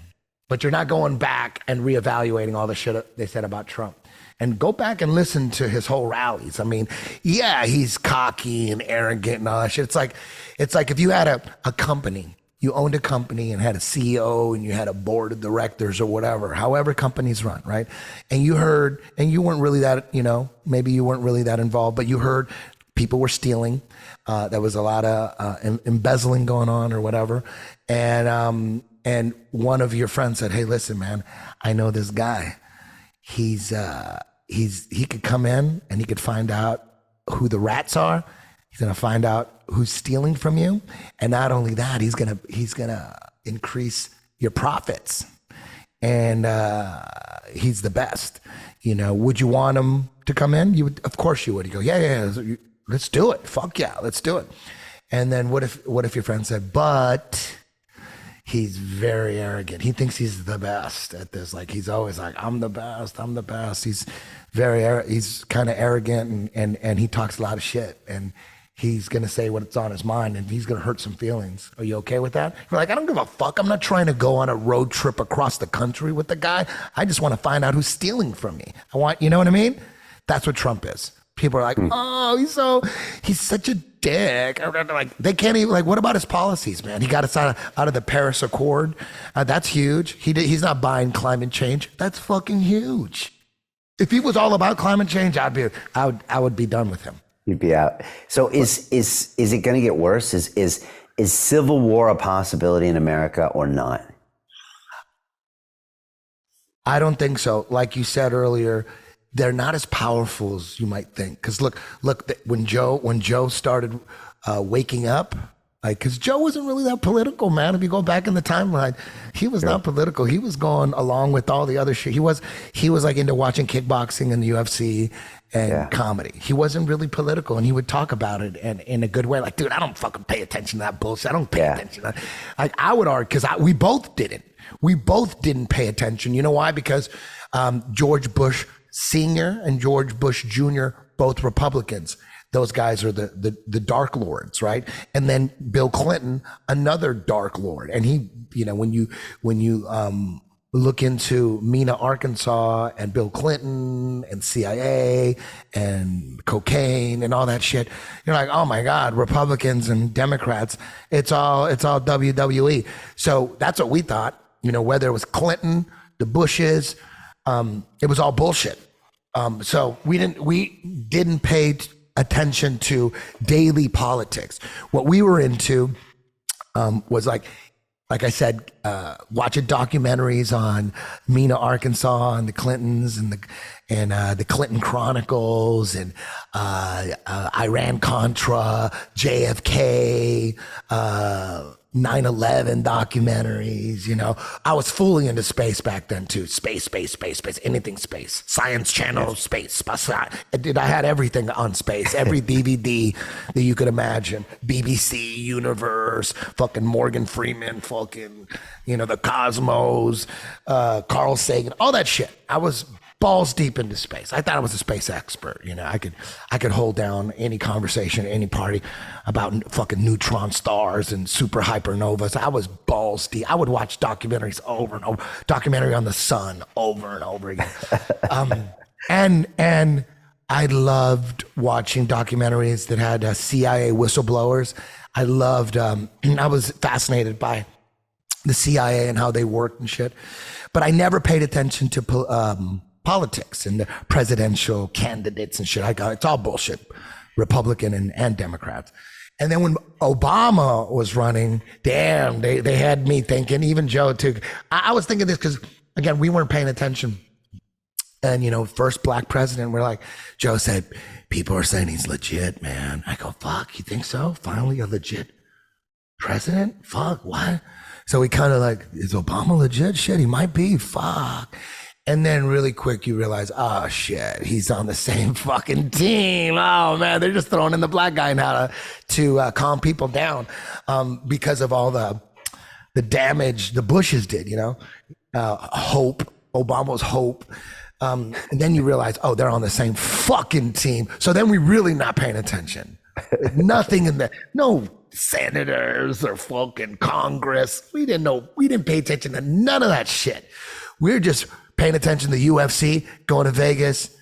but you're not going back and reevaluating all the shit they said about Trump. And go back and listen to his whole rallies. I mean, yeah, he's cocky and arrogant and all that shit. It's like if you had a company, you owned a company and had a CEO and you had a board of directors or whatever, however companies run, right? And you heard, and you weren't really that, maybe you weren't really that involved, but you heard people were stealing. There was a lot of embezzling going on or whatever. And one of your friends said, hey, listen, man, I know this guy. He could come in and he could find out who the rats are. He's going to find out who's stealing from you. And not only that, he's going to increase your profits. And he's the best. Would you want him to come in? You would, of course you would. You go, yeah, let's do it. Fuck yeah, let's do it. And then what if your friend said, but he's very arrogant. He thinks he's the best at this. Like he's always like, I'm the best. He's he's kind of arrogant and he talks a lot of shit, and he's going to say what's on his mind, and he's going to hurt some feelings. Are you okay with that? You're like, I don't give a fuck. I'm not trying to go on a road trip across the country with the guy. I just want to find out who's stealing from me. You know what I mean? That's what Trump is. People are like, oh, he's such a dick. Like they can't even, like, what about his policies, man? He got us out of the Paris Accord. That's huge. He's not buying climate change. That's fucking huge. If he was all about climate change, I would be done with him. You'd be out. So is it going to get worse? Is civil war a possibility in America or not? I don't think so. Like you said earlier, they're not as powerful as you might think. Because look, when Joe started waking up, like, because Joe wasn't really that political, man. If you go back in the timeline, he was not political. He was going along with all the other shit. He was like into watching kickboxing and the UFC and comedy. He wasn't really political, and he would talk about it and in a good way. Like, dude, I don't fucking pay attention to that bullshit. I don't pay attention to that. Like, I would argue, because we both didn't. We both didn't pay attention. You know why? Because George Bush Sr. and George Bush Jr., both Republicans. Those guys are the dark lords, right? And then Bill Clinton, another dark lord. And he, when you look into Mena, Arkansas, and Bill Clinton and CIA and cocaine and all that shit, you're like, oh my God, Republicans and Democrats, it's all WWE. So that's what we thought. Whether it was Clinton, the Bushes, it was all bullshit. So we didn't pay attention to daily politics. What we were into was like I said, watching documentaries on Mena, Arkansas, and the Clintons, and the Clinton Chronicles, and Iran Contra, JFK, 9/11 documentaries. I was fully into space back then too. Space, anything space. Science Channel, space. I had everything on space. Every DVD that you could imagine. BBC Universe, fucking Morgan Freeman, fucking, the Cosmos, Carl Sagan, all that shit. I was balls deep into space. I thought I was a space expert. I could hold down any conversation, any party about fucking neutron stars and super hypernovas. I was balls deep. I would watch documentaries over and over, documentary on the sun over and over again. And I loved watching documentaries that had CIA whistleblowers. I was fascinated by the CIA and how they worked and shit. But I never paid attention to politics and the presidential candidates and shit. It's all bullshit, Republican and Democrats. And then when Obama was running, damn, they had me thinking, even Joe too. I was thinking this because, again, we weren't paying attention. And, first black president, we're like, Joe said, people are saying he's legit, man. I go, fuck, you think so? Finally a legit president? Fuck, what? So we kind of like, is Obama legit? Shit, he might be. Fuck. And then really quick, you realize, oh shit, he's on the same fucking team. Oh man, they're just throwing in the black guy now to calm people down because of all the damage the Bushes did, hope, Obama's hope. And then you realize, oh, they're on the same fucking team. So then we really not paying attention. Nothing in no senators or fucking Congress. We didn't pay attention to none of that shit. We're just paying attention to the UFC, going to Vegas,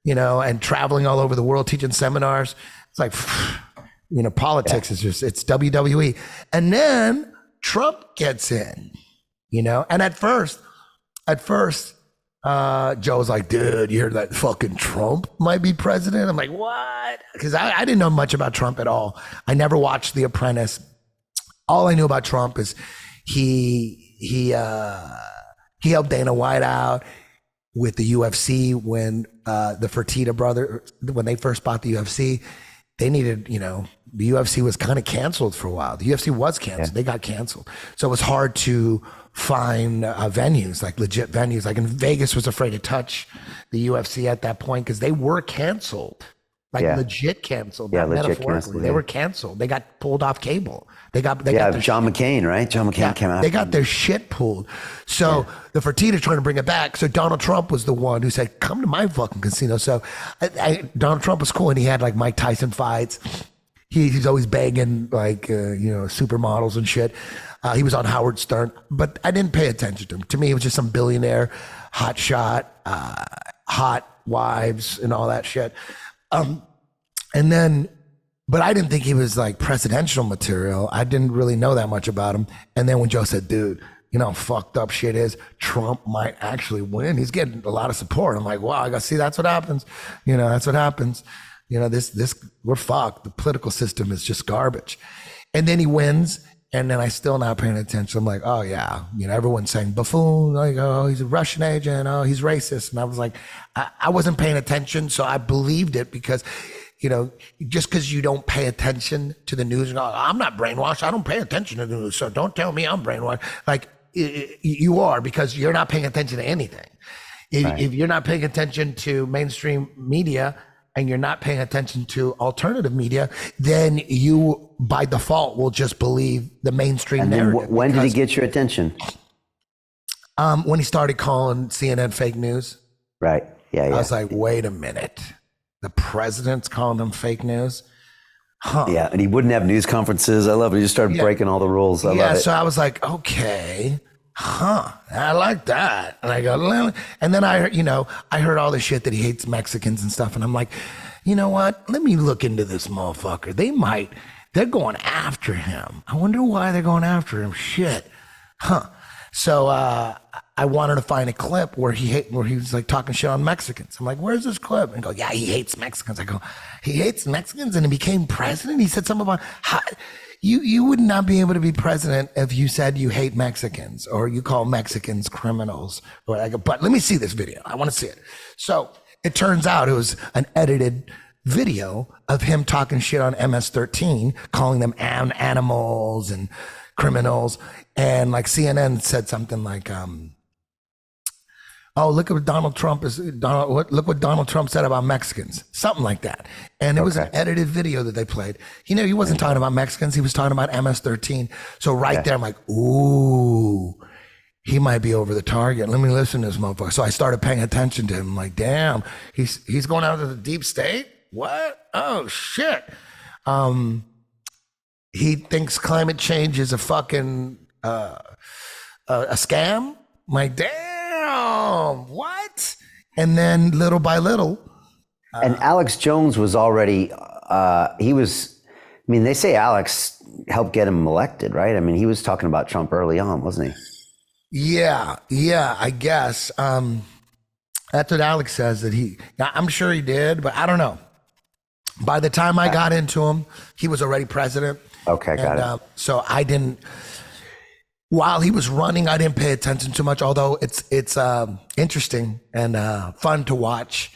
and traveling all over the world, teaching seminars. It's like, politics is just, it's WWE. And then Trump gets in, and at first, Joe's like, dude, you heard that fucking Trump might be president? I'm like, what? Because I didn't know much about Trump at all. I never watched The Apprentice. All I knew about Trump is he helped Dana White out with the UFC when the Fertitta brother, when they first bought the UFC, they needed, the UFC was kind of canceled for a while. The UFC was canceled. Yeah. They got canceled. So it was hard to find venues, like legit venues. Like in Vegas was afraid to touch the UFC at that point because they were canceled. Like legit canceled. Yeah, legit metaphorically. Canceled. They were canceled. They got pulled off cable. They got John McCain, right? John McCain came out. They got their shit pulled. So the Fertitta trying to bring it back. So Donald Trump was the one who said, come to my fucking casino. So Donald Trump was cool. And he had like Mike Tyson fights. He's always begging like, supermodels and shit. He was on Howard Stern, but I didn't pay attention to him. To me, it was just some billionaire, hot shot, hot wives and all that shit. But I didn't think he was like presidential material. I didn't really know that much about him. And then when Joe said, dude, how fucked up shit is, Trump might actually win. He's getting a lot of support. I'm like, wow, I got to see, that's what happens. That's what happens. We're fucked. The political system is just garbage. And then he wins. And then I still not paying attention. I'm like, oh yeah, everyone's saying buffoon, like, oh, he's a Russian agent, oh, he's racist. And I was like, I wasn't paying attention. So I believed it because, just because you don't pay attention to the news, I'm not brainwashed. I don't pay attention to the news. So don't tell me I'm brainwashed. Like you are, because you're not paying attention to anything. If you're not paying attention to mainstream media and you're not paying attention to alternative media, then you by default will just believe the mainstream narrative. When did he get your attention? When he started calling CNN fake news. Right. Yeah. I was like, wait a minute. The president's calling them fake news? Huh. Yeah, and he wouldn't have news conferences. I love it. He just started breaking all the rules. I love it. So I was like, okay, I like that. And I go, and then I heard all the shit that he hates Mexicans and stuff. And I'm like, you know what? Let me look into this motherfucker. They're going after him. I wonder why they're going after him. Shit. So I wanted to find a clip where he was like talking shit on Mexicans. I'm like, where's this clip? And go, yeah, he hates Mexicans. I go, he hates Mexicans and he became president? He said something about you would not be able to be president if you said you hate Mexicans or you call Mexicans criminals. Or I go, but let me see this video. I want to see it. So it turns out it was an edited video of him talking shit on MS-13, calling them animals and criminals. And like CNN said something like, oh, look at what look what Donald Trump said about Mexicans, something like that. And it was an edited video that they played. He wasn't talking about Mexicans. He was talking about MS-13. So there, I'm like, ooh, he might be over the target. Let me listen to this motherfucker. So I started paying attention to him. I'm like, damn, he's going out of the deep state? What? Oh, shit. He thinks climate change is a fucking a scam. I'm like, damn, what? And then little by little. And Alex Jones was already, they say Alex helped get him elected, right? I mean, he was talking about Trump early on, wasn't he? Yeah, I guess. That's what Alex says I'm sure he did, but I don't know. By the time I got into him, he was already president. Okay, got it. So I didn't, while he was running, I didn't pay attention too much, although it's interesting and fun to watch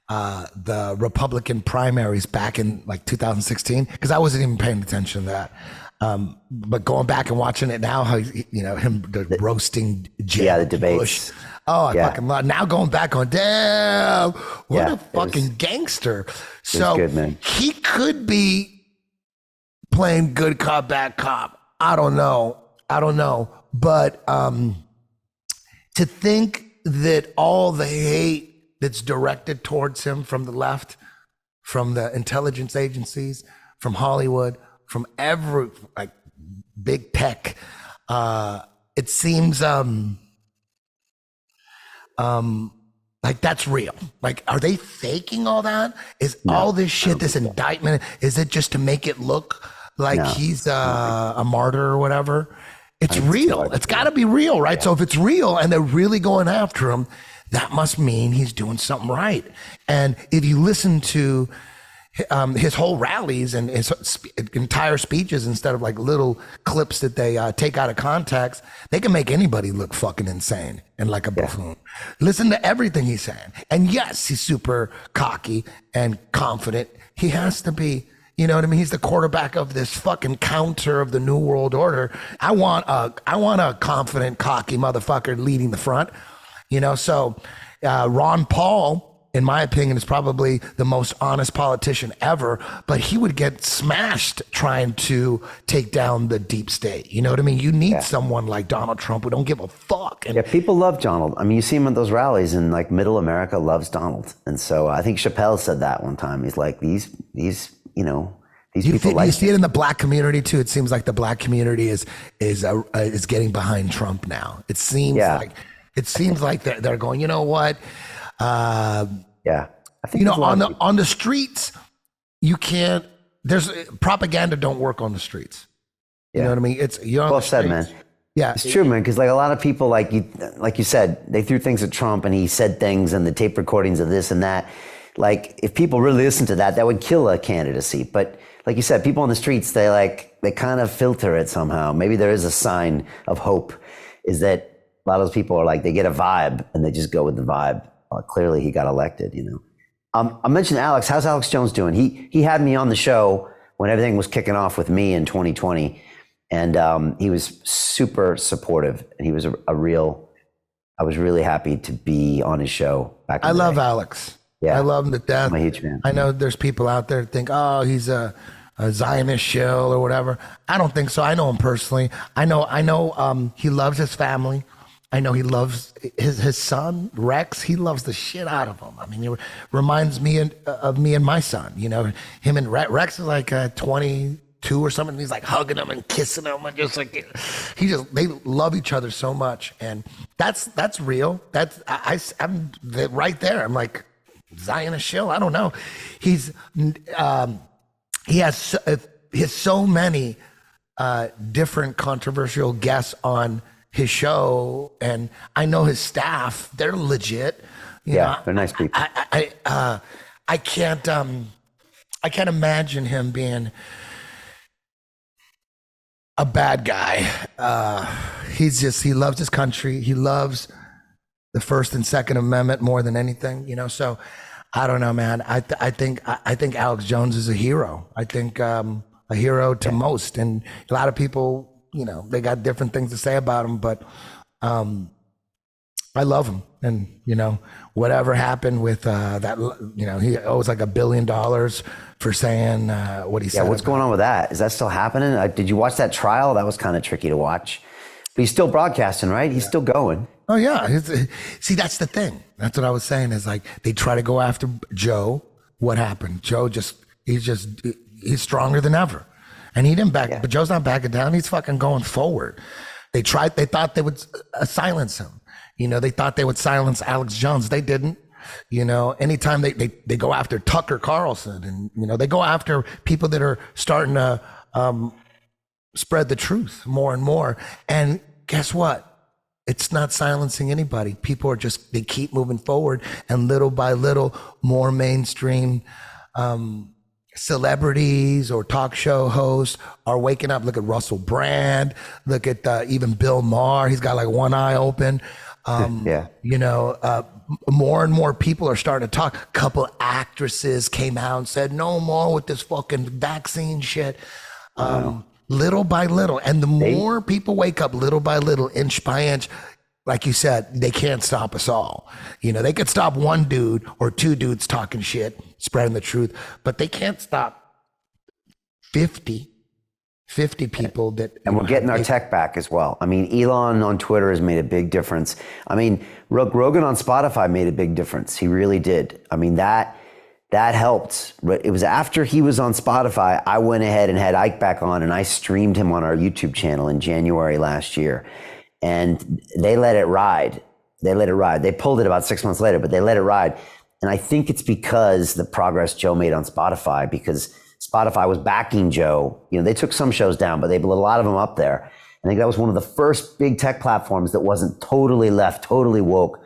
the Republican primaries back in like 2016, because I wasn't even paying attention to that. But going back and watching it now, how him roasting Jeb the debates. Bush. Oh, I fucking love. Now going back on, damn, what a fucking gangster. So good, man. He could be playing good cop, bad cop. I don't know. But to think that all the hate that's directed towards him from the left, from the intelligence agencies, from Hollywood, from every like big tech, it seems like that's real. Like, are they faking all that? Is all this shit, this indictment, is it just to make it look like he's a martyr or whatever? It's real. It's got to be real, right? So if it's real and they're really going after him, that must mean he's doing something right. And if you listen to his whole rallies and his entire speeches, instead of like little clips that they take out of context, they can make anybody look fucking insane and like a buffoon. Listen to everything he's saying. And yes, he's super cocky and confident. He has to be. You know what I mean? He's the quarterback of this fucking counter of the New World Order. I want a confident, cocky motherfucker leading the front. So Ron Paul, in my opinion, is probably the most honest politician ever, but he would get smashed trying to take down the deep state. You know what I mean? You need someone like Donald Trump who don't give a fuck. And people love Donald. I mean, you see him at those rallies, and like middle America loves Donald. And so I think Chappelle said that one time. He's like, these people like. You see it in the black community too. It seems like the black community is getting behind Trump now. It seems like they're going, you know what? I think on the streets, you can't. There's propaganda don't work on the streets. You know what I mean? It's well said, man. Yeah, it's true, man. Because like a lot of people, like you said, they threw things at Trump, and he said things, and the tape recordings of this and that. Like, if people really listen to that, that would kill a candidacy. But like you said, people on the streets, they kind of filter it somehow. Maybe there is a sign of hope, is that a lot of those people are like, they get a vibe and they just go with the vibe. Clearly he got elected, I mentioned Alex. How's Alex Jones doing? He had me on the show when everything was kicking off with me in 2020. And he was super supportive, and he was I was really happy to be on his show back in the day. love Alex. Yeah, I love him to death. I'm a huge fan. I know there's people out there that think, oh, he's a Zionist shill or whatever. I don't think so. I know him personally. I know he loves his family. I know he loves his son, Rex. He loves the shit out of him. I mean, it reminds me of me and my son. Him and Rex is like 22 or something. He's like hugging him and kissing him, and just like they love each other so much. And that's real. I'm right there. I'm like, Zionist shill? I don't know. He has so many different controversial guests on his show, and I know his staff. They're legit. They're nice people. I can't imagine him being a bad guy. He loves his country. He loves the First and Second Amendment more than anything, So I don't know, man. I think Alex Jones is a hero. I think a hero to most, and a lot of people, they got different things to say about him, but I love him. And whatever happened with that, he owes like $1 billion for saying what he said. Yeah, what's going on with that? Is that still happening? Did you watch that trial? That was kind of tricky to watch. But he's still broadcasting, right? He's still going. Oh yeah. See, that's the thing. That's what I was saying, is like they try to go after Joe. What happened? Joe he's stronger than ever. And he didn't but Joe's not backing down. He's fucking going forward. They thought they would silence him. They thought they would silence Alex Jones. They didn't. Anytime they go after Tucker Carlson, and, they go after people that are starting to spread the truth more and more. And guess what? It's not silencing anybody. People are they keep moving forward, and little by little, more mainstream celebrities or talk show hosts are waking up. Look at Russell Brand. Look at even Bill Maher. He's got like one eye open. You know, more and more people are starting to talk. A couple actresses came out and said, no more with this fucking vaccine shit. Little by little. And the more people wake up little by little, inch by inch, like you said, they can't stop us all. You know, they could stop one dude or two dudes talking shit, spreading the truth, but they can't stop 50 people that. And we're getting our tech back as well. I mean, Elon on Twitter has made a big difference. I mean, Rogan on Spotify made a big difference. He really did. I mean, that helped. But it was after he was on Spotify, I went ahead and had Ike back on, and I streamed him on our YouTube channel in January last year. And they let it ride. They pulled it about 6 months later, but they let it ride. And I think it's because the progress Joe made on Spotify, because Spotify was backing Joe. You know, they took some shows down, but they put a lot of them up there. I think that was one of the first big tech platforms that wasn't totally left, totally woke.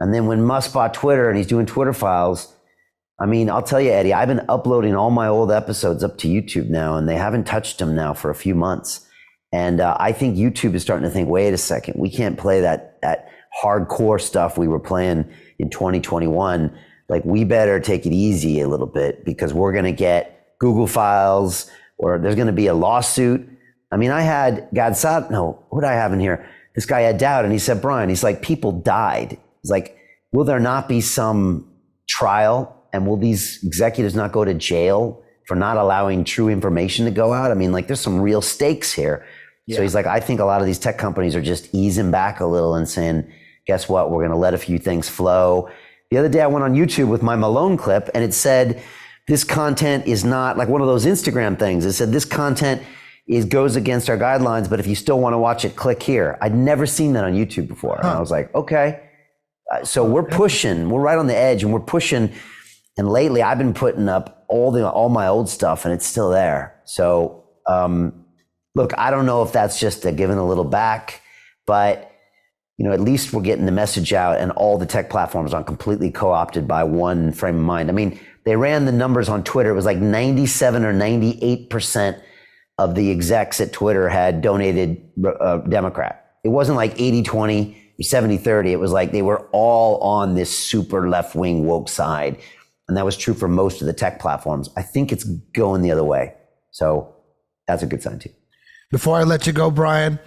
And then when Musk bought Twitter and he's doing Twitter files, I mean, I'll tell you, Eddie, I've been uploading all my old episodes up to YouTube now, and they haven't touched them now for a few months. And I think YouTube is starting to think, wait a second, we can't play that hardcore stuff we were playing in 2021. Like, we better take it easy a little bit, because we're going to get Google files, or there's going to be a lawsuit. I mean, I had what did I have in here? This guy had doubt, and he said, Brian, he's like, people died. He's like, will there not be some trial? And will these executives not go to jail for not allowing true information to go out? I mean, like, there's some real stakes here. Yeah. So he's like, I think a lot of these tech companies are just easing back a little and saying, guess what? We're going to let a few things flow. The other day I went on YouTube with my Malone clip, and it said, this content is not like one of those Instagram things. It said, this content goes against our guidelines, but if you still want to watch it, click here. I'd never seen that on YouTube before. And I was like, okay. So we're pushing, we're right on the edge, and we're pushing. And lately I've been putting up all my old stuff, and it's still there. So, look, I don't know if that's just giving a little back, but you know, at least we're getting the message out, and all the tech platforms aren't completely co-opted by one frame of mind. I mean, they ran the numbers on Twitter. It was like 97 or 98% of the execs at Twitter had donated Democrat. It wasn't like 80-20 or 70-30. It was like they were all on this super left-wing woke side. And that was true for most of the tech platforms. I think it's going the other way. So that's a good sign too. Before I let you go, Brian,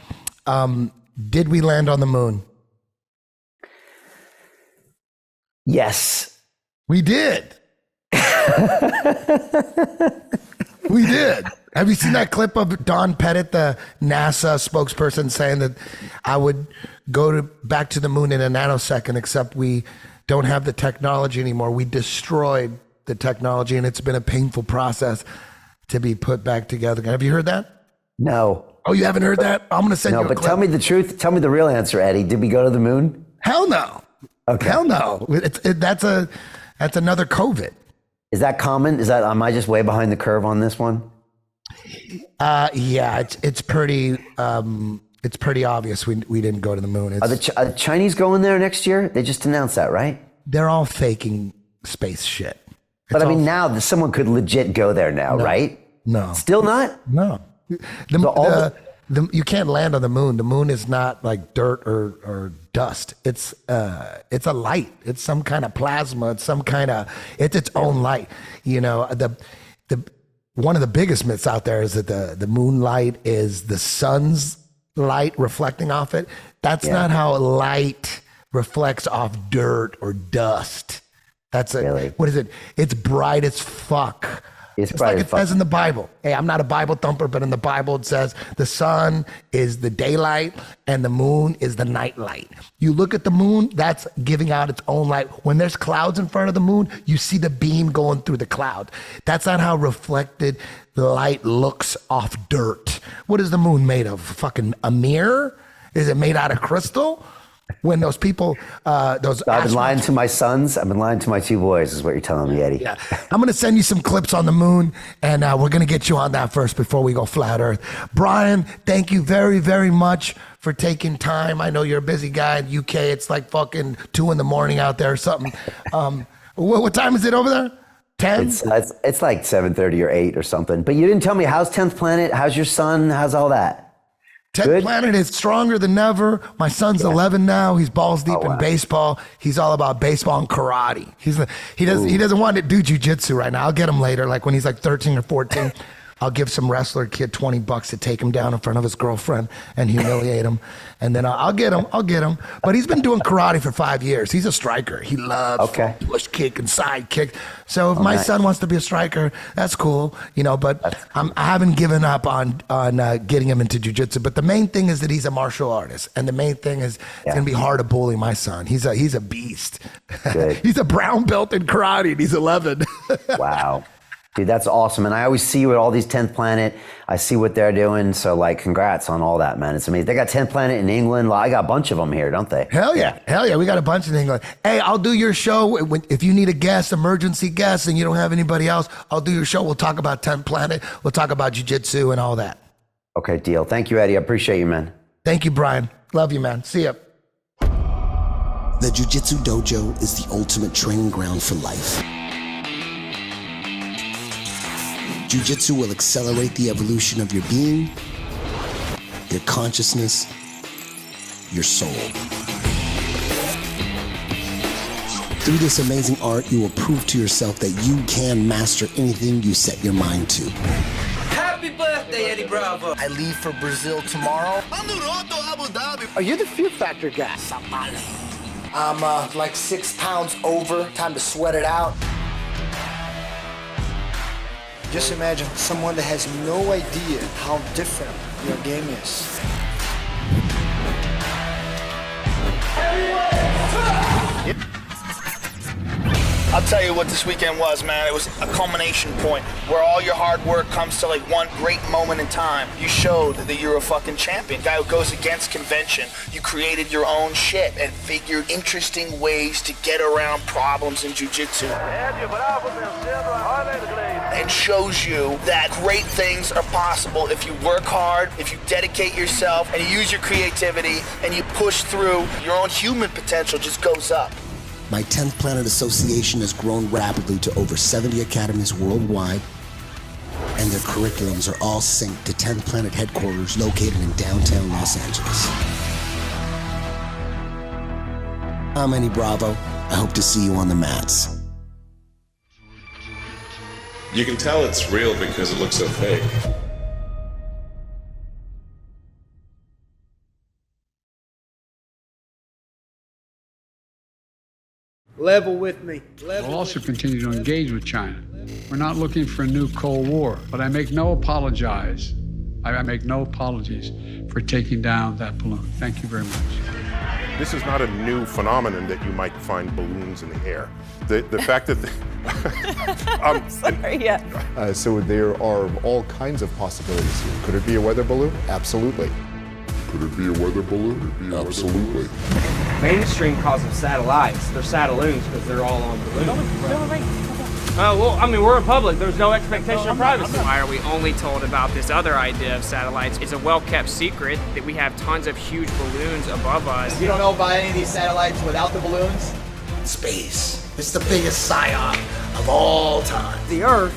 did we land on the moon? Yes. We did. We did. Have you seen that clip of Don Pettit, the NASA spokesperson, saying that I would go back to the moon in a nanosecond, except we don't have the technology anymore. We destroyed the technology, and it's been a painful process to be put back together. Have you heard that? No. Oh, you haven't heard that? I'm going to send you a clip. No, but tell me the truth. Tell me the real answer, Eddie. Did we go to the moon? Hell no. Okay. Hell no. That's another COVID. Is that common? Am I just way behind the curve on this one? Yeah, it's pretty obvious we didn't go to the moon. Are the Chinese going there next year? They just announced that, right? They're all faking space shit. But I mean, now someone could legit go there now, right? No. Still not? No. You can't land on the moon. The moon is not like dirt or dust. It's a light. It's some kind of plasma. It's its own light. You know, one of the biggest myths out there is that the moonlight is the sun's light reflecting off it. That's not how light reflects off dirt or dust. What is it? It's bright as fuck. It's like it says in the Bible. Hey, I'm not a Bible thumper, but in the Bible it says the sun is the daylight and the moon is the night light. You look at the moon, that's giving out its own light. When there's clouds in front of the moon, you see the beam going through the cloud. That's not how reflected the light looks off dirt. What is the moon made of? Fucking a mirror? Is it made out of crystal? When those people, I've been lying to my sons. I've been lying to my two boys, is what you're telling me, Eddie. Yeah, I'm going to send you some clips on the moon, and we're going to get you on that first before we go flat Earth. Brian, thank you very, very much for taking time. I know you're a busy guy in UK. It's like fucking 2 a.m. out there or something. What time is it over there? 10? It's like 7:30 or 8 or something. But you didn't tell me, how's 10th Planet? How's your son? How's all that? 10th Planet is stronger than ever. My son's 11 now. He's balls deep in baseball. He's all about baseball and karate. He doesn't want to do jujitsu right now. I'll get him later, like when he's like 13 or 14. I'll give some wrestler kid $20 to take him down in front of his girlfriend and humiliate him. And then I'll get him. But he's been doing karate for 5 years. He's a striker. He loves push kick and side kick. So if my son wants to be a striker, that's cool, but I haven't given up on getting him into jiu-jitsu. But the main thing is that he's a martial artist. And the main thing is it's going to be hard to bully my son. He's a beast. He's a brown belt in karate and he's 11. Wow. Dude, that's awesome. And I always see you at all these 10th Planet. I see what they're doing. So, congrats on all that, man. It's amazing. They got 10th Planet in England. I got a bunch of them here, don't they? Hell yeah. Hell yeah. We got a bunch in England. Hey, I'll do your show. If you need a guest, emergency guest, and you don't have anybody else, I'll do your show. We'll talk about 10th Planet. We'll talk about jiu-jitsu and all that. Okay, deal. Thank you, Eddie. I appreciate you, man. Thank you, Brian. Love you, man. See ya. The Jiu-Jitsu Dojo is the ultimate training ground for life. Jiu-Jitsu will accelerate the evolution of your being, your consciousness, your soul. Through this amazing art, you will prove to yourself that you can master anything you set your mind to. Happy birthday, Eddie Bravo! I leave for Brazil tomorrow. Are you the Fear Factor guy? I'm like 6 pounds over. Time to sweat it out. Just imagine someone that has no idea how different your game is. I'll tell you what this weekend was, man. It was a culmination point where all your hard work comes to one great moment in time. You showed that you're a fucking champion, guy who goes against convention. You created your own shit and figured interesting ways to get around problems in jiu-jitsu. And shows you that great things are possible if you work hard, if you dedicate yourself, and you use your creativity, and you push through. Your own human potential just goes up. My 10th Planet Association has grown rapidly to over 70 academies worldwide, and their curriculums are all synced to 10th Planet headquarters located in downtown Los Angeles. I'm Eddie Bravo. I hope to see you on the mats. You can tell it's real because it looks so fake. Level with me. We'll also continue to engage with China. We're not looking for a new Cold War, but I make no apologies for taking down that balloon. Thank you very much. This is not a new phenomenon that you might find balloons in the air. The fact that so there are all kinds of possibilities here. Could it be a weather balloon? Absolutely. Could it be a weather balloon? Absolutely. Mainstream calls them satellites. They're satelloons because they're all on balloons. We're in public. There's no expectation of privacy. Why are we only told about this other idea of satellites? It's a well-kept secret that we have tons of huge balloons above us. You don't know about any of these satellites without the balloons? Space. It's the biggest psyop of all time. The Earth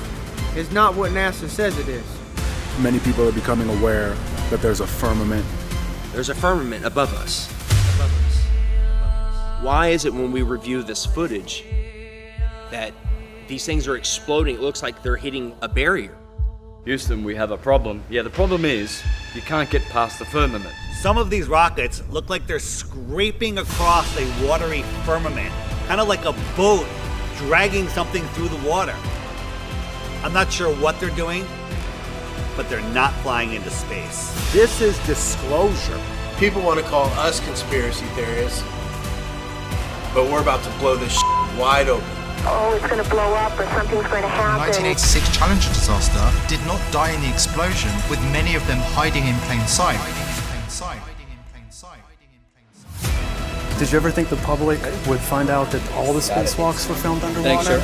is not what NASA says it is. Many people are becoming aware that there's a firmament. There's a firmament above us. Why is it when we review this footage that these things are exploding? It looks like they're hitting a barrier. Houston, we have a problem. Yeah, the problem is you can't get past the firmament. Some of these rockets look like they're scraping across a watery firmament, kind of like a boat dragging something through the water. I'm not sure what they're doing, but they're not flying into space. This is disclosure. People want to call us conspiracy theorists, but we're about to blow this wide open. Oh, it's going to blow up or something's going to happen. The 1986 Challenger disaster did not die in the explosion, with many of them hiding in plain sight. Did you ever think the public would find out that all the spacewalks were filmed underwater?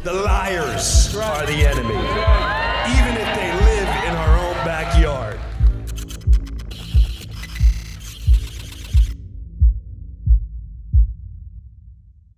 The liars are the enemy.